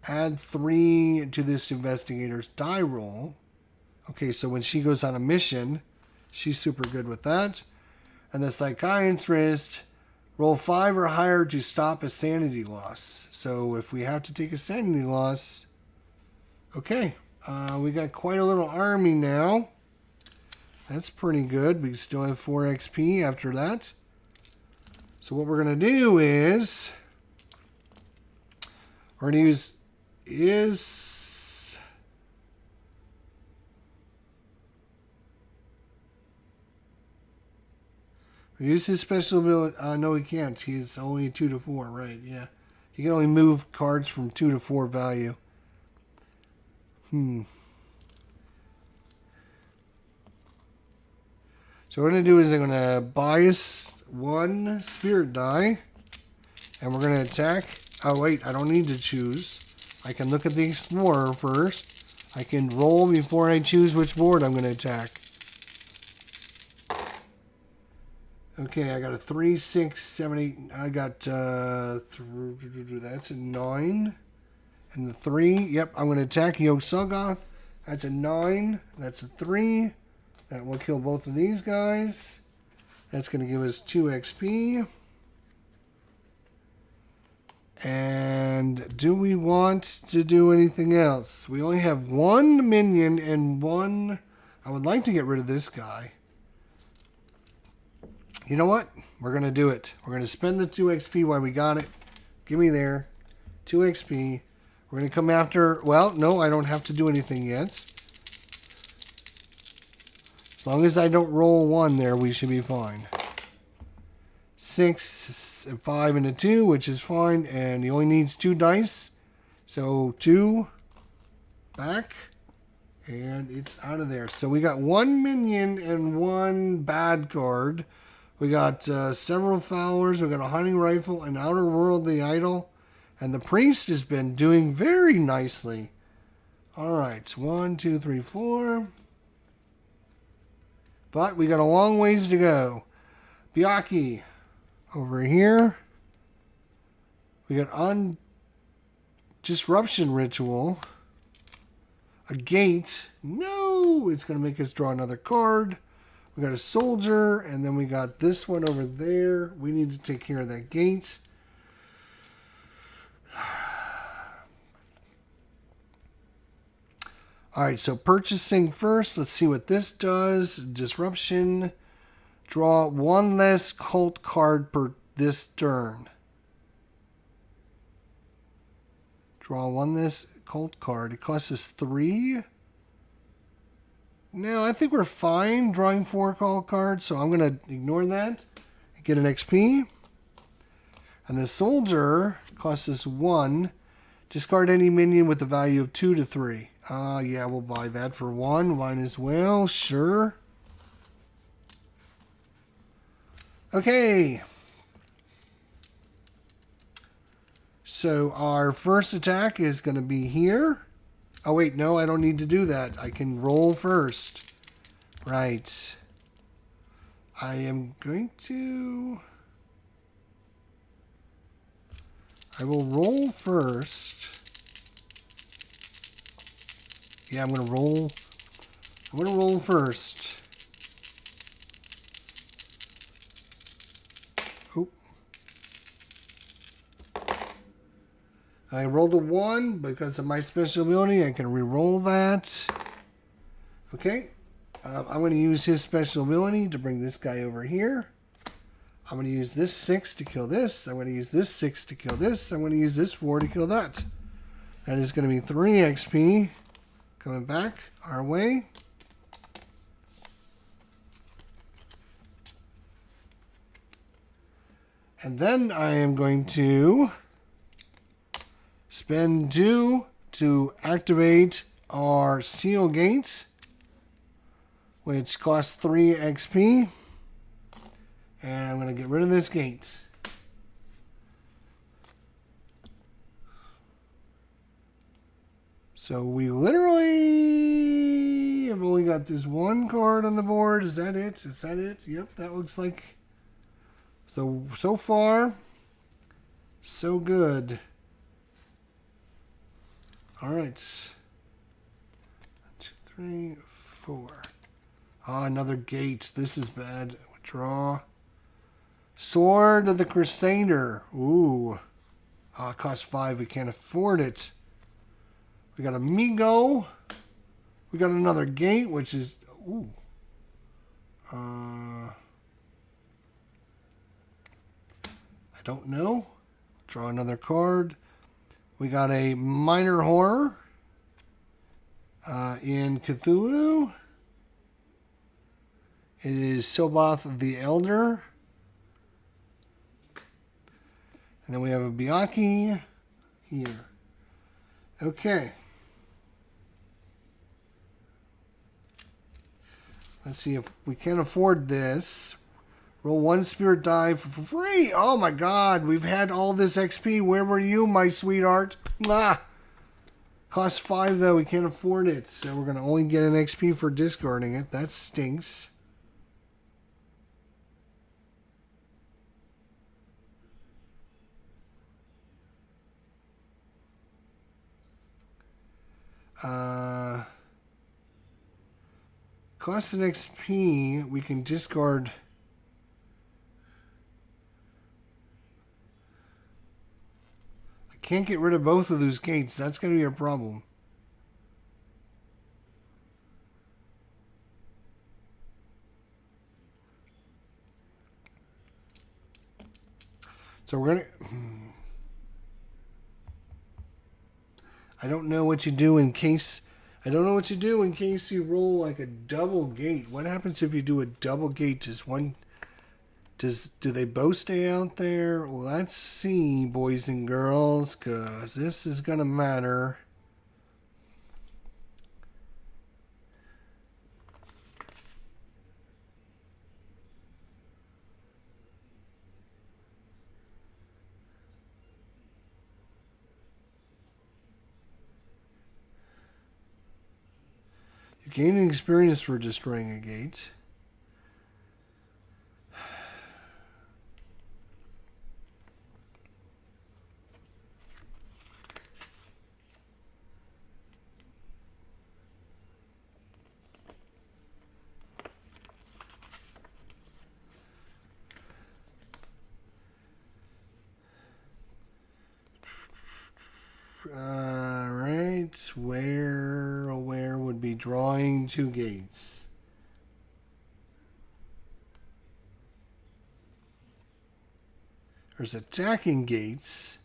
add 3 to this investigator's die roll. Okay, so when she goes on a mission, she's super good with that. And the psychiatrist, roll 5 or higher to stop a sanity loss. So if we have to take a sanity loss, okay, we got quite a little army now. That's pretty good. We still have 4 XP after that. So what we're going to do is, we're going to use use his special ability. No, he can't. He's only 2 to 4, right? Yeah. He can only move cards from 2 to 4 value. So what I'm going to do is I'm going to bias 1 spirit die. And we're going to attack. Oh, wait. I don't need to choose. I can look at the explorer first. I can roll before I choose which board I'm going to attack. Okay, I got a 3, 6, 7, 8. I got, that's a 9. And the 3. Yep, I'm going to attack Yog-Sothoth. That's a 9. That's a 3. That will kill both of these guys. That's going to give us 2 XP. And do we want to do anything else? We only have 1 minion and 1... I would like to get rid of this guy. You know what? We're going to do it. We're going to spend the 2 XP while we got it. Give me there. 2 XP. We're going to come after... Well, no, I don't have to do anything yet. As long as I don't roll 1 there, we should be fine. 6, 5, and a 2, which is fine. And he only needs 2 dice. So 2 back. And it's out of there. So we got 1 minion and 1 bad card. We got several followers. We got a hunting rifle, an outer worldly idol. And the priest has been doing very nicely. All right. 1, 2, 3, 4. But we got a long ways to go. Biaki. Over here. We got disruption ritual. A gate. No! It's going to make us draw another card. We got a soldier. And then we got this one over there. We need to take care of that gate. Alright, so purchasing first. Let's see what this does. Disruption. Draw 1 less cult card per this turn. Draw 1 less cult card. It costs us 3. No, I think we're fine drawing 4 cult cards, so I'm going to ignore that. Get an XP. And the soldier costs us 1. Discard any minion with a value of 2 to 3. Yeah, we'll buy that for 1. Might as well. Sure. Okay. So our first attack is going to be here. Oh, wait. No, I don't need to do that. I can roll first. Right. I am going to... I will roll first. Yeah, I'm going to roll. I'm going to roll first. Oop. I rolled a 1 because of my special ability. I can re-roll that. Okay. I'm going to use his special ability to bring this guy over here. I'm going to use this 6 to kill this. I'm going to use this 6 to kill this. I'm going to use this 4 to kill that. That is going to be 3 XP coming back our way. And then I am going to spend 2 to activate our seal gate, which costs 3 XP. And I'm going to get rid of this gate. So we literally have only got this one card on the board. Is that it? Is that it? Yep, that looks like... So far, so good. All right. 1, 2, 3, 4. Ah, another gate. This is bad. Withdraw. Sword of the Crusader. Ooh. Ah, it costs 5. We can't afford it. We got Amigo. We got another gate, which is... Ooh. I don't know. Draw another card. We got a minor horror in Cthulhu. It is Soboth the Elder. And then we have a Biaki here. Okay. Let's see if we can afford this. Roll 1 spirit die for free. Oh my god, we've had all this XP. Where were you, my sweetheart? Ah. Costs 5 though, we can't afford it. So we're going to only get an XP for discarding it. That stinks. Costs an XP, we can discard... Can't get rid of both of those gates. That's going to be a problem. So we're going to... I don't know what you do in case... I don't know what you do in case you roll like a double gate. What happens if you do a double gate? Just one... Do they both stay out there? Well, let's see, boys and girls, because this is going to matter. You gain an experience for destroying a gate. Alright, where would be drawing 2 gates? There's attacking gates.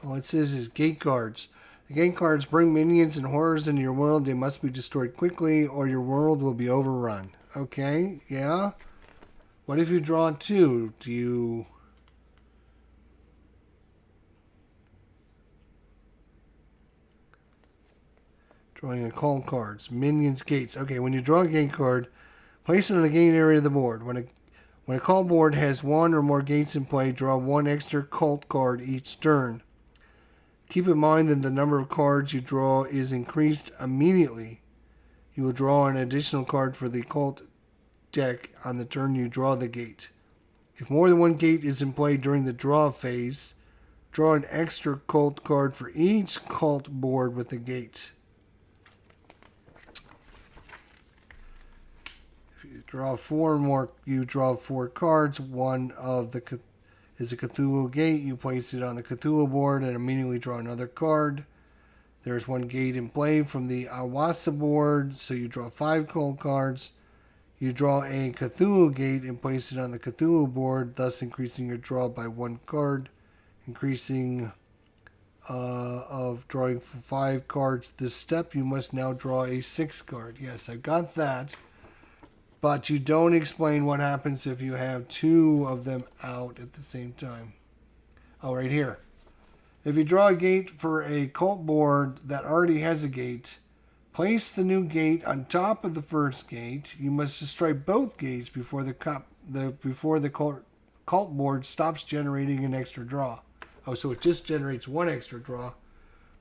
All it says is gate cards. The gate cards bring minions and horrors into your world. They must be destroyed quickly or your world will be overrun. Okay, yeah. What if you draw 2? Do you... Drawing a call cards. Minions gates. Okay, when you draw a gate card, place it in the gate area of the board. When a call board has one or more gates in play, draw one extra cult card each turn. Keep in mind that the number of cards you draw is increased immediately. You will draw an additional card for the cult deck on the turn you draw the gate. If more than one gate is in play during the draw phase, draw an extra cult card for each cult board with the gate. If you draw four or more, you draw 4 cards. One of the is a Cthulhu gate. You place it on the Cthulhu board and immediately draw another card. There's one gate in play from the Awasa board, so you draw 5 cold cards. You draw a Cthulhu gate and place it on the Cthulhu board, thus increasing your draw by 1 card. Increasing of drawing 5 cards this step, you must now draw a 6 card. Yes, I've got that. But you don't explain what happens if you have 2 of them out at the same time. Oh, right here. If you draw a gate for a cult board that already has a gate, place the new gate on top of the first gate. You must destroy both gates before the cult board stops generating an extra draw. Oh, so it just generates 1 extra draw.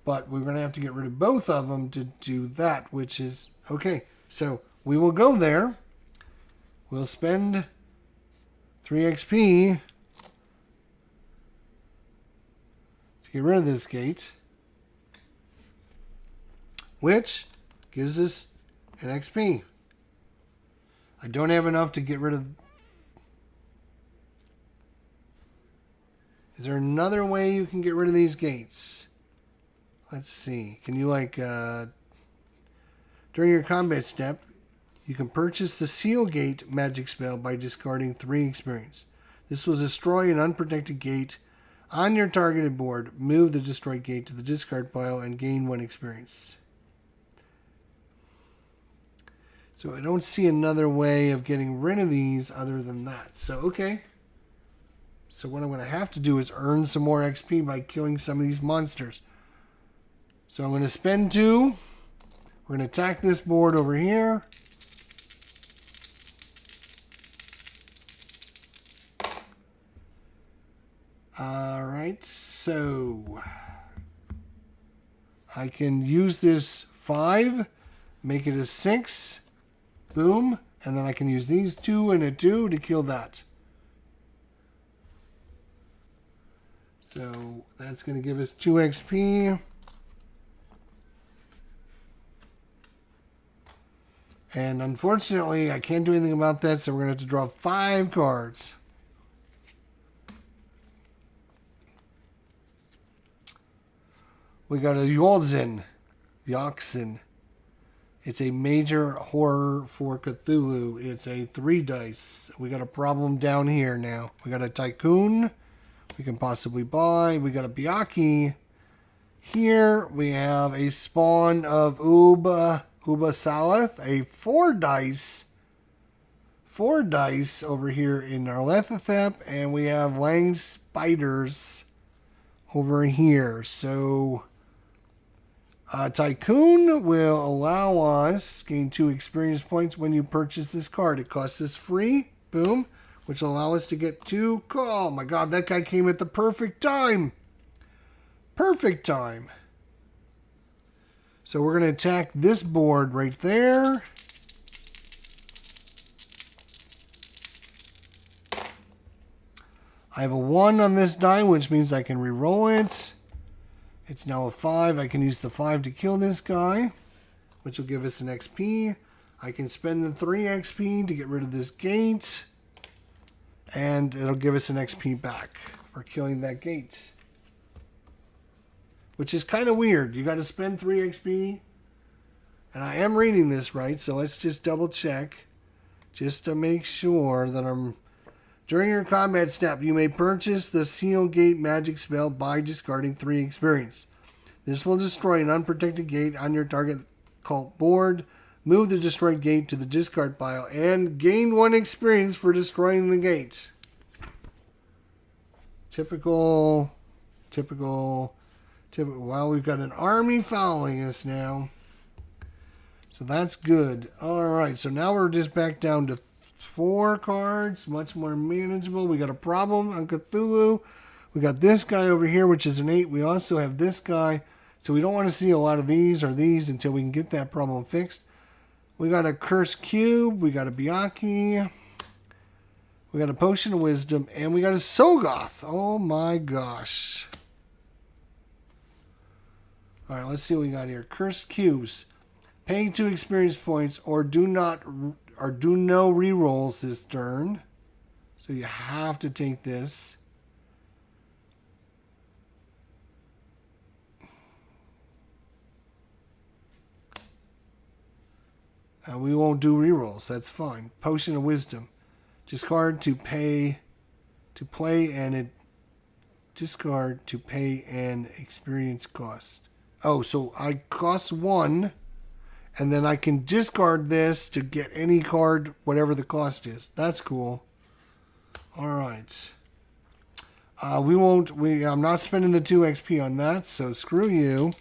But we're going to have to get rid of both of them to do that, which is... Okay, so we will go there. We'll spend 3 XP to get rid of this gate, which gives us an XP. I don't have enough to get rid of... Is there another way you can get rid of these gates? Let's see. Can you during your combat step, you can purchase the Seal Gate magic spell by discarding 3 experience. This will destroy an unprotected gate on your targeted board. Move the destroyed gate to the discard pile and gain 1 experience. So I don't see another way of getting rid of these other than that. So, okay. So what I'm going to have to do is earn some more XP by killing some of these monsters. So I'm going to spend 2. We're going to attack this board over here. Alright, so I can use this 5, make it a 6, boom, and then I can use these 2 and a 2 to kill that. So that's going to give us 2 XP. And unfortunately, I can't do anything about that, so we're going to have to draw 5 cards. We got a Yolzin. It's a major horror for Cthulhu. It's a 3 dice. We got a problem down here now. We got a Tycoon we can possibly buy. We got a Byakhee. Here we have a spawn of Uba Saleth, a 4 dice. 4 dice over here in Narlethethep, and we have Lang Spiders over here. So Tycoon will allow us gain 2 experience points when you purchase this card. It costs us free, boom, which will allow us to get 2. Oh my god, that guy came at the perfect time. Perfect time. So we're going to attack this board right there. I have a 1 on this die, which means I can re-roll it. It's now a 5. I can use the 5 to kill this guy, which will give us an XP. I can spend the 3 XP to get rid of this gate, and it'll give us an XP back for killing that gate. Which is kind of weird. You got to spend 3 XP. And I am reading this right, so let's just double check. Just to make sure that I'm... During your combat step, you may purchase the Seal Gate magic spell by discarding 3 experience. This will destroy an unprotected gate on your target cult board. Move the destroyed gate to the discard pile and gain 1 experience for destroying the gate. Typical. Well, we've got an army following us now. So that's good. Alright, so now we're just back down to 4 cards. Much more manageable. We got a problem on Cthulhu. We got this guy over here, which is an 8. We also have this guy. So we don't want to see a lot of these or these until we can get that problem fixed. We got a Cursed Cube. We got a Biaki. We got a Potion of Wisdom. And we got a Sogoth. Oh my gosh. Alright, let's see what we got here. Cursed Cubes. Paying 2 experience points or do no rerolls this turn. So you have to take this. We won't do rerolls. That's fine. Potion of Wisdom. Discard to play and it discard to pay an experience cost. Oh, so I cost 1. And then I can discard this to get any card, whatever the cost is. That's cool. All right. I'm not spending the 2 XP on that, so screw you.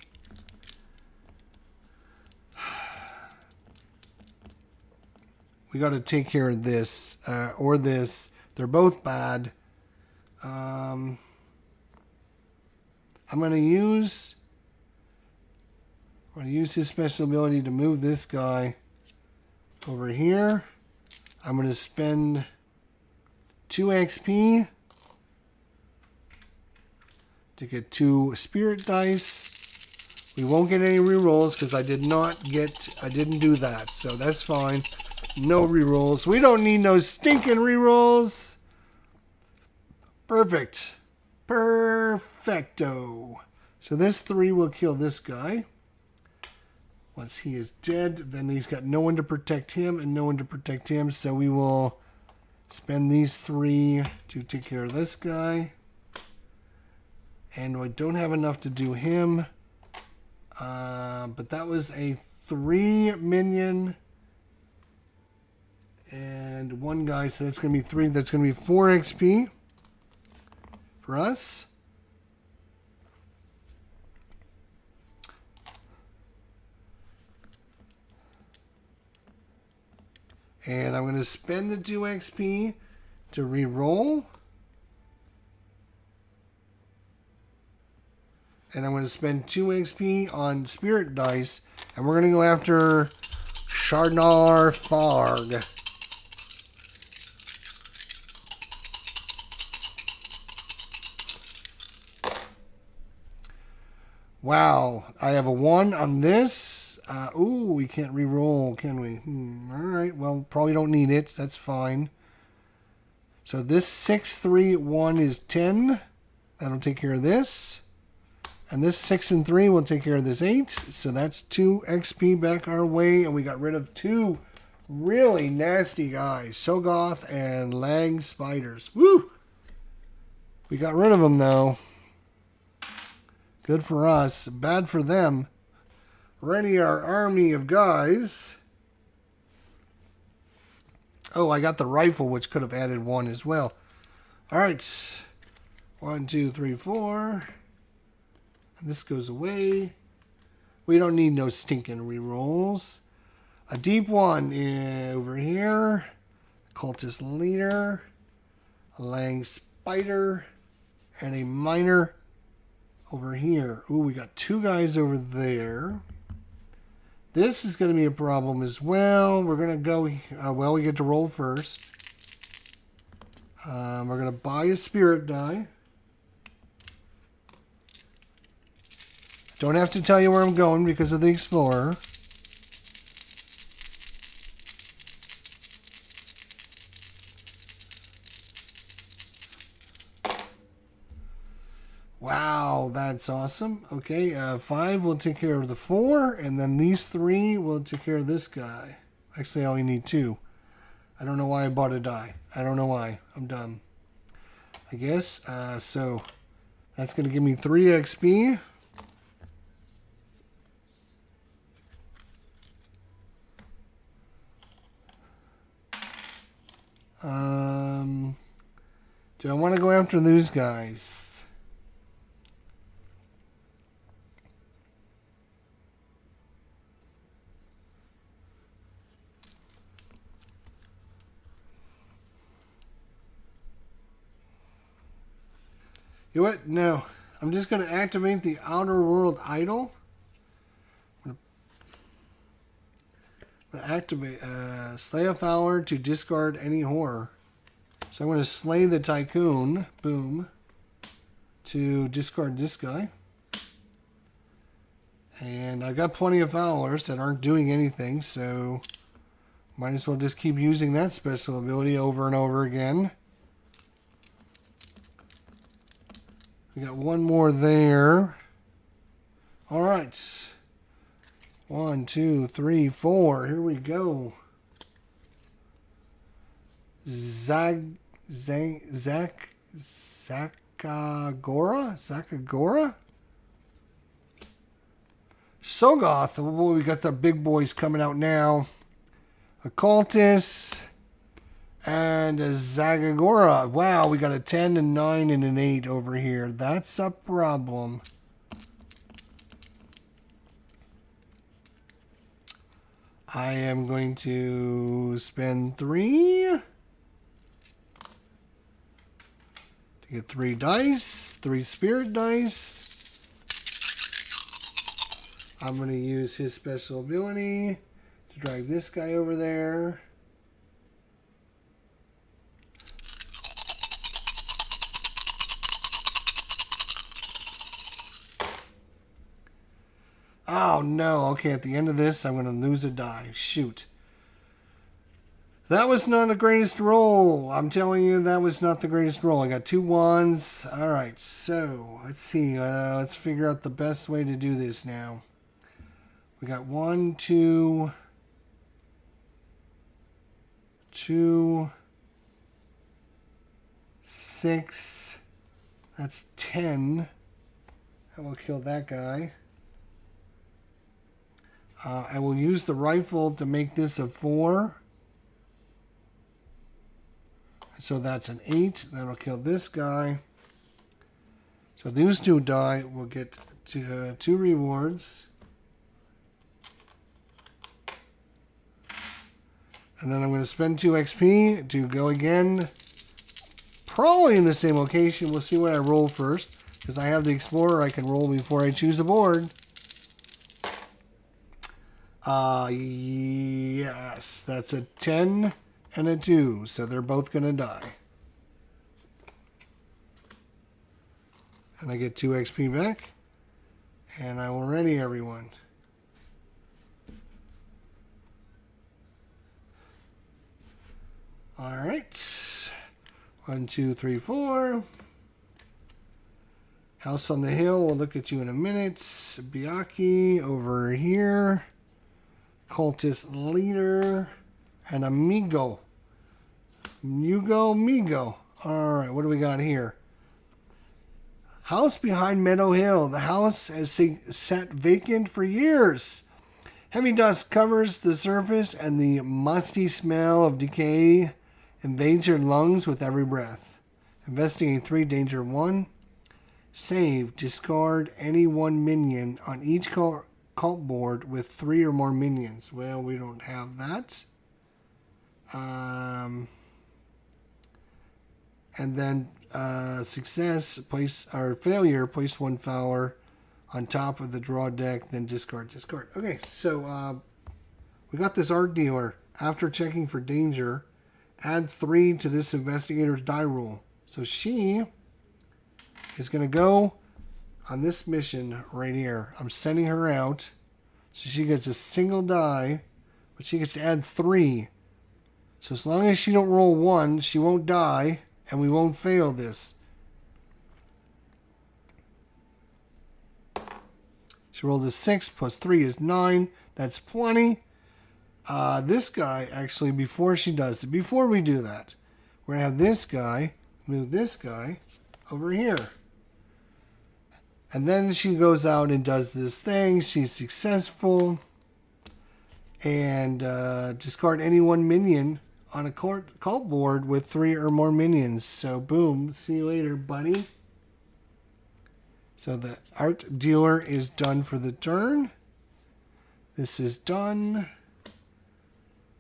We got to take care of this or this. They're both bad. I'm going to use his special ability to move this guy over here. I'm going to spend 2 XP to get 2 spirit dice. We won't get any rerolls because I didn't do that. So that's fine. No rerolls. We don't need no stinking rerolls. Perfect. Perfecto. So this 3 will kill this guy. Once he is dead, then he's got no one to protect him and no one to protect him. So we will spend these 3 to take care of this guy. And we don't have enough to do him. But that was a 3 minion and 1 guy. So that's going to be 3. That's going to be 4 XP for us. And I'm going to spend the 2 XP to re-roll. And I'm going to spend 2 XP on Spirit Dice. And we're going to go after Sharnar Farg. Wow. I have a 1 on this. Ooh, we can't re-roll, can we? Alright, well, probably don't need it. That's fine. So this 6, 3, 1 is 10. That'll take care of this. And this 6 and 3 will take care of this 8. So that's 2 XP back our way. And we got rid of 2 really nasty guys. Sogoth and Lag Spiders. Woo! We got rid of them, though. Good for us. Bad for them. Ready our army of guys. Oh, I got the rifle, which could have added 1 as well. All right. 1, 2, 3, 4. And this goes away. We don't need no stinking rerolls. A deep 1 over here. Cultist leader. A Lang Spider. And a miner over here. Ooh, we got 2 guys over there. This is going to be a problem as well. We're going to go, well, we get to roll first. We're going to buy a spirit die. Don't have to tell you where I'm going because of the Explorer. Wow, that's awesome. Okay, 5 will take care of the 4, and then these 3 will take care of this guy. Actually, I only need 2. I don't know why I bought a die. I don't know why. I'm dumb. I guess. So that's going to give me 3 XP. Do I want to go after those guys? You know what? No. I'm just going to activate the Outer World Idol. I'm going to activate slay a Fowler to discard any horror. So I'm going to slay the Tycoon. Boom. To discard this guy. And I've got plenty of Fowlers that aren't doing anything, so might as well just keep using that special ability over and over again. We got one more there. All right. 1, 2, 3, 4. Here we go. Zakagora? Sogoth. Oh, we got the big boys coming out now. Occultist. And a Zagagora. Wow, we got a 10, a 9, and an 8 over here. That's a problem. I am going to spend 3 to get 3 dice, 3 spirit dice. I'm going to use his special ability to drag this guy over there. Oh, no. Okay, at the end of this, I'm going to lose a die. Shoot. That was not the greatest roll. I'm telling you, that was not the greatest roll. I got 2 1s. All right, so let's see. Let's figure out the best way to do this now. We got 1, 2, 6. That's 10. I will kill that guy. I will use the rifle to make this a 4. So that's an 8. That'll kill this guy. So these 2 die. We'll get 2 rewards. And then I'm going to spend 2 XP to go again. Probably in the same location. We'll see what I roll first. Because I have the Explorer, I can roll before I choose a board. Yes, that's a 10 and a 2, so they're both going to die. And I get 2 XP back, and I will ready everyone. All right, 1, 2, 3, 4. House on the Hill, we'll look at you in a minute. Biaki over here. Cultist Leader, and Amigo. Migo. Alright, what do we got here? House behind Meadow Hill. The house has sat vacant for years. Heavy dust covers the surface, and the musty smell of decay invades your lungs with every breath. Investigate 3, danger 1. Save, discard any 1 minion on each cult board with 3 or more minions. Well, we don't have that. And then success, place or failure, place 1 Fowler on top of the draw deck, then discard. Okay, so we got this art dealer. After checking for danger, add 3 to this investigator's die roll. So she is going to go on this mission right here. I'm sending her out. So she gets a single die, but she gets to add 3. So as long as she don't roll 1, she won't die, and we won't fail this. She rolled a 6 plus 3 is 9. That's 20. This guy, actually, before she does it, before we do that, we're going to have this guy move this guy over here. And then she goes out and does this thing. She's successful. And discard any 1 minion on a cult board with 3 or more minions. So boom, see you later, buddy. So the art dealer is done for the turn. This is done.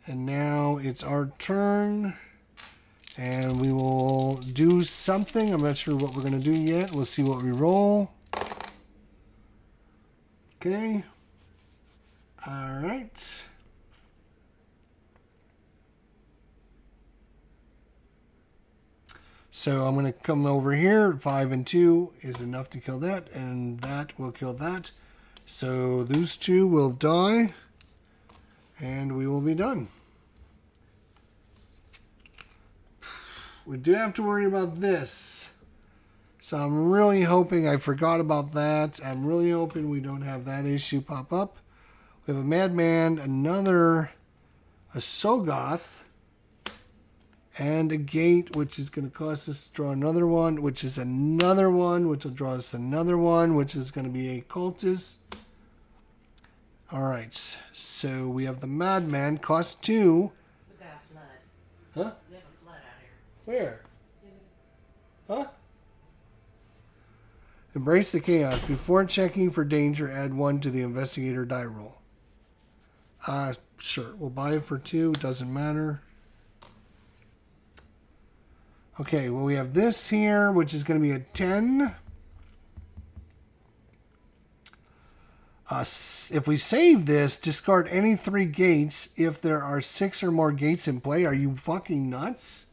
And now it's our turn. And we will do something. I'm not sure what we're going to do yet. We'll see what we roll. Okay. All right. So I'm going to come over here. 5 and 2 is enough to kill that, and that will kill that. So those two will die, and we will be done. We do have to worry about this. So I'm really hoping I forgot about that. I'm really hoping we don't have that issue pop up. We have a Madman, a Sogoth, and a Gate, which is going to cost us to draw another one, which is another one, which will draw us another one, which is going to be a Cultist. All right, so we have the Madman, cost 2. We got a flood. Huh? We have a flood out here. Where? Huh? Embrace the chaos. Before checking for danger, add 1 to the investigator die roll. Sure. We'll buy it for 2. Doesn't matter. Okay, well, we have this here, which is going to be a 10. If we save this, discard any 3 gates if there are 6 or more gates in play. Are you fucking nuts?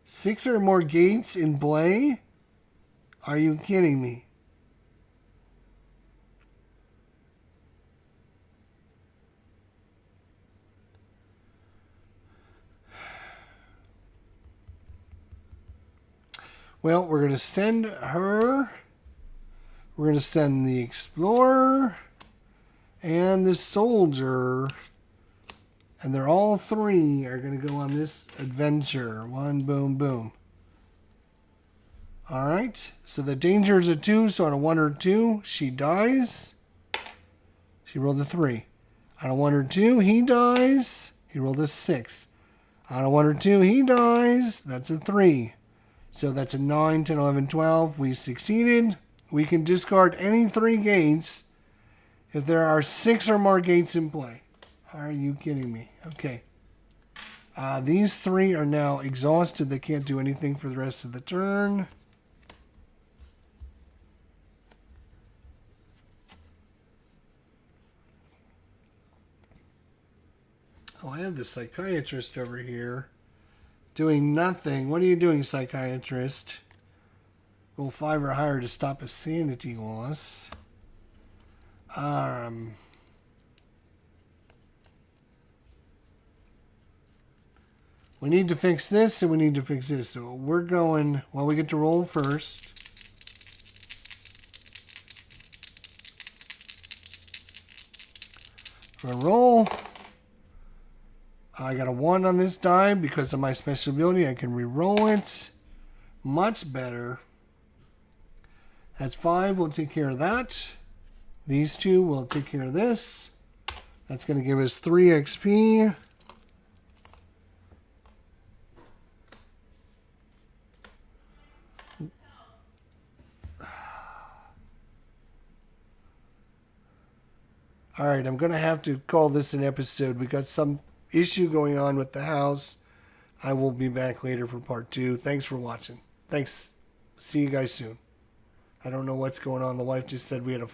Six or more gates in play? Are you kidding me? Well, we're going to send her. We're going to send the Explorer and the Soldier. And they're all 3 are going to go on this adventure. 1, boom, boom. All right. So the danger is a 2. So on a 1 or 2, she dies. She rolled a 3. On a 1 or 2, he dies. He rolled a 6. On a 1 or 2, he dies. That's a 3. So that's a 9, 10, 11, 12. We succeeded. We can discard any 3 gates if there are 6 or more gates in play. Are you kidding me? Okay. These 3 are now exhausted. They can't do anything for the rest of the turn. Oh, I have the psychiatrist over here doing nothing. What are you doing, psychiatrist? Roll 5 or higher to stop a sanity loss. We need to fix this, and we need to fix this. So we're going, well, we get to roll first. We're going to roll. I got a 1 on this die because of my special ability. I can re-roll it. Much better. That's 5. We'll take care of that. These 2 will take care of this. That's going to give us 3 XP. All right, I'm going to have to call this an episode. We got some issue going on with the house. I will be back later for part 2. Thanks for watching. Thanks. See you guys soon. I don't know what's going on. The wife just said we had a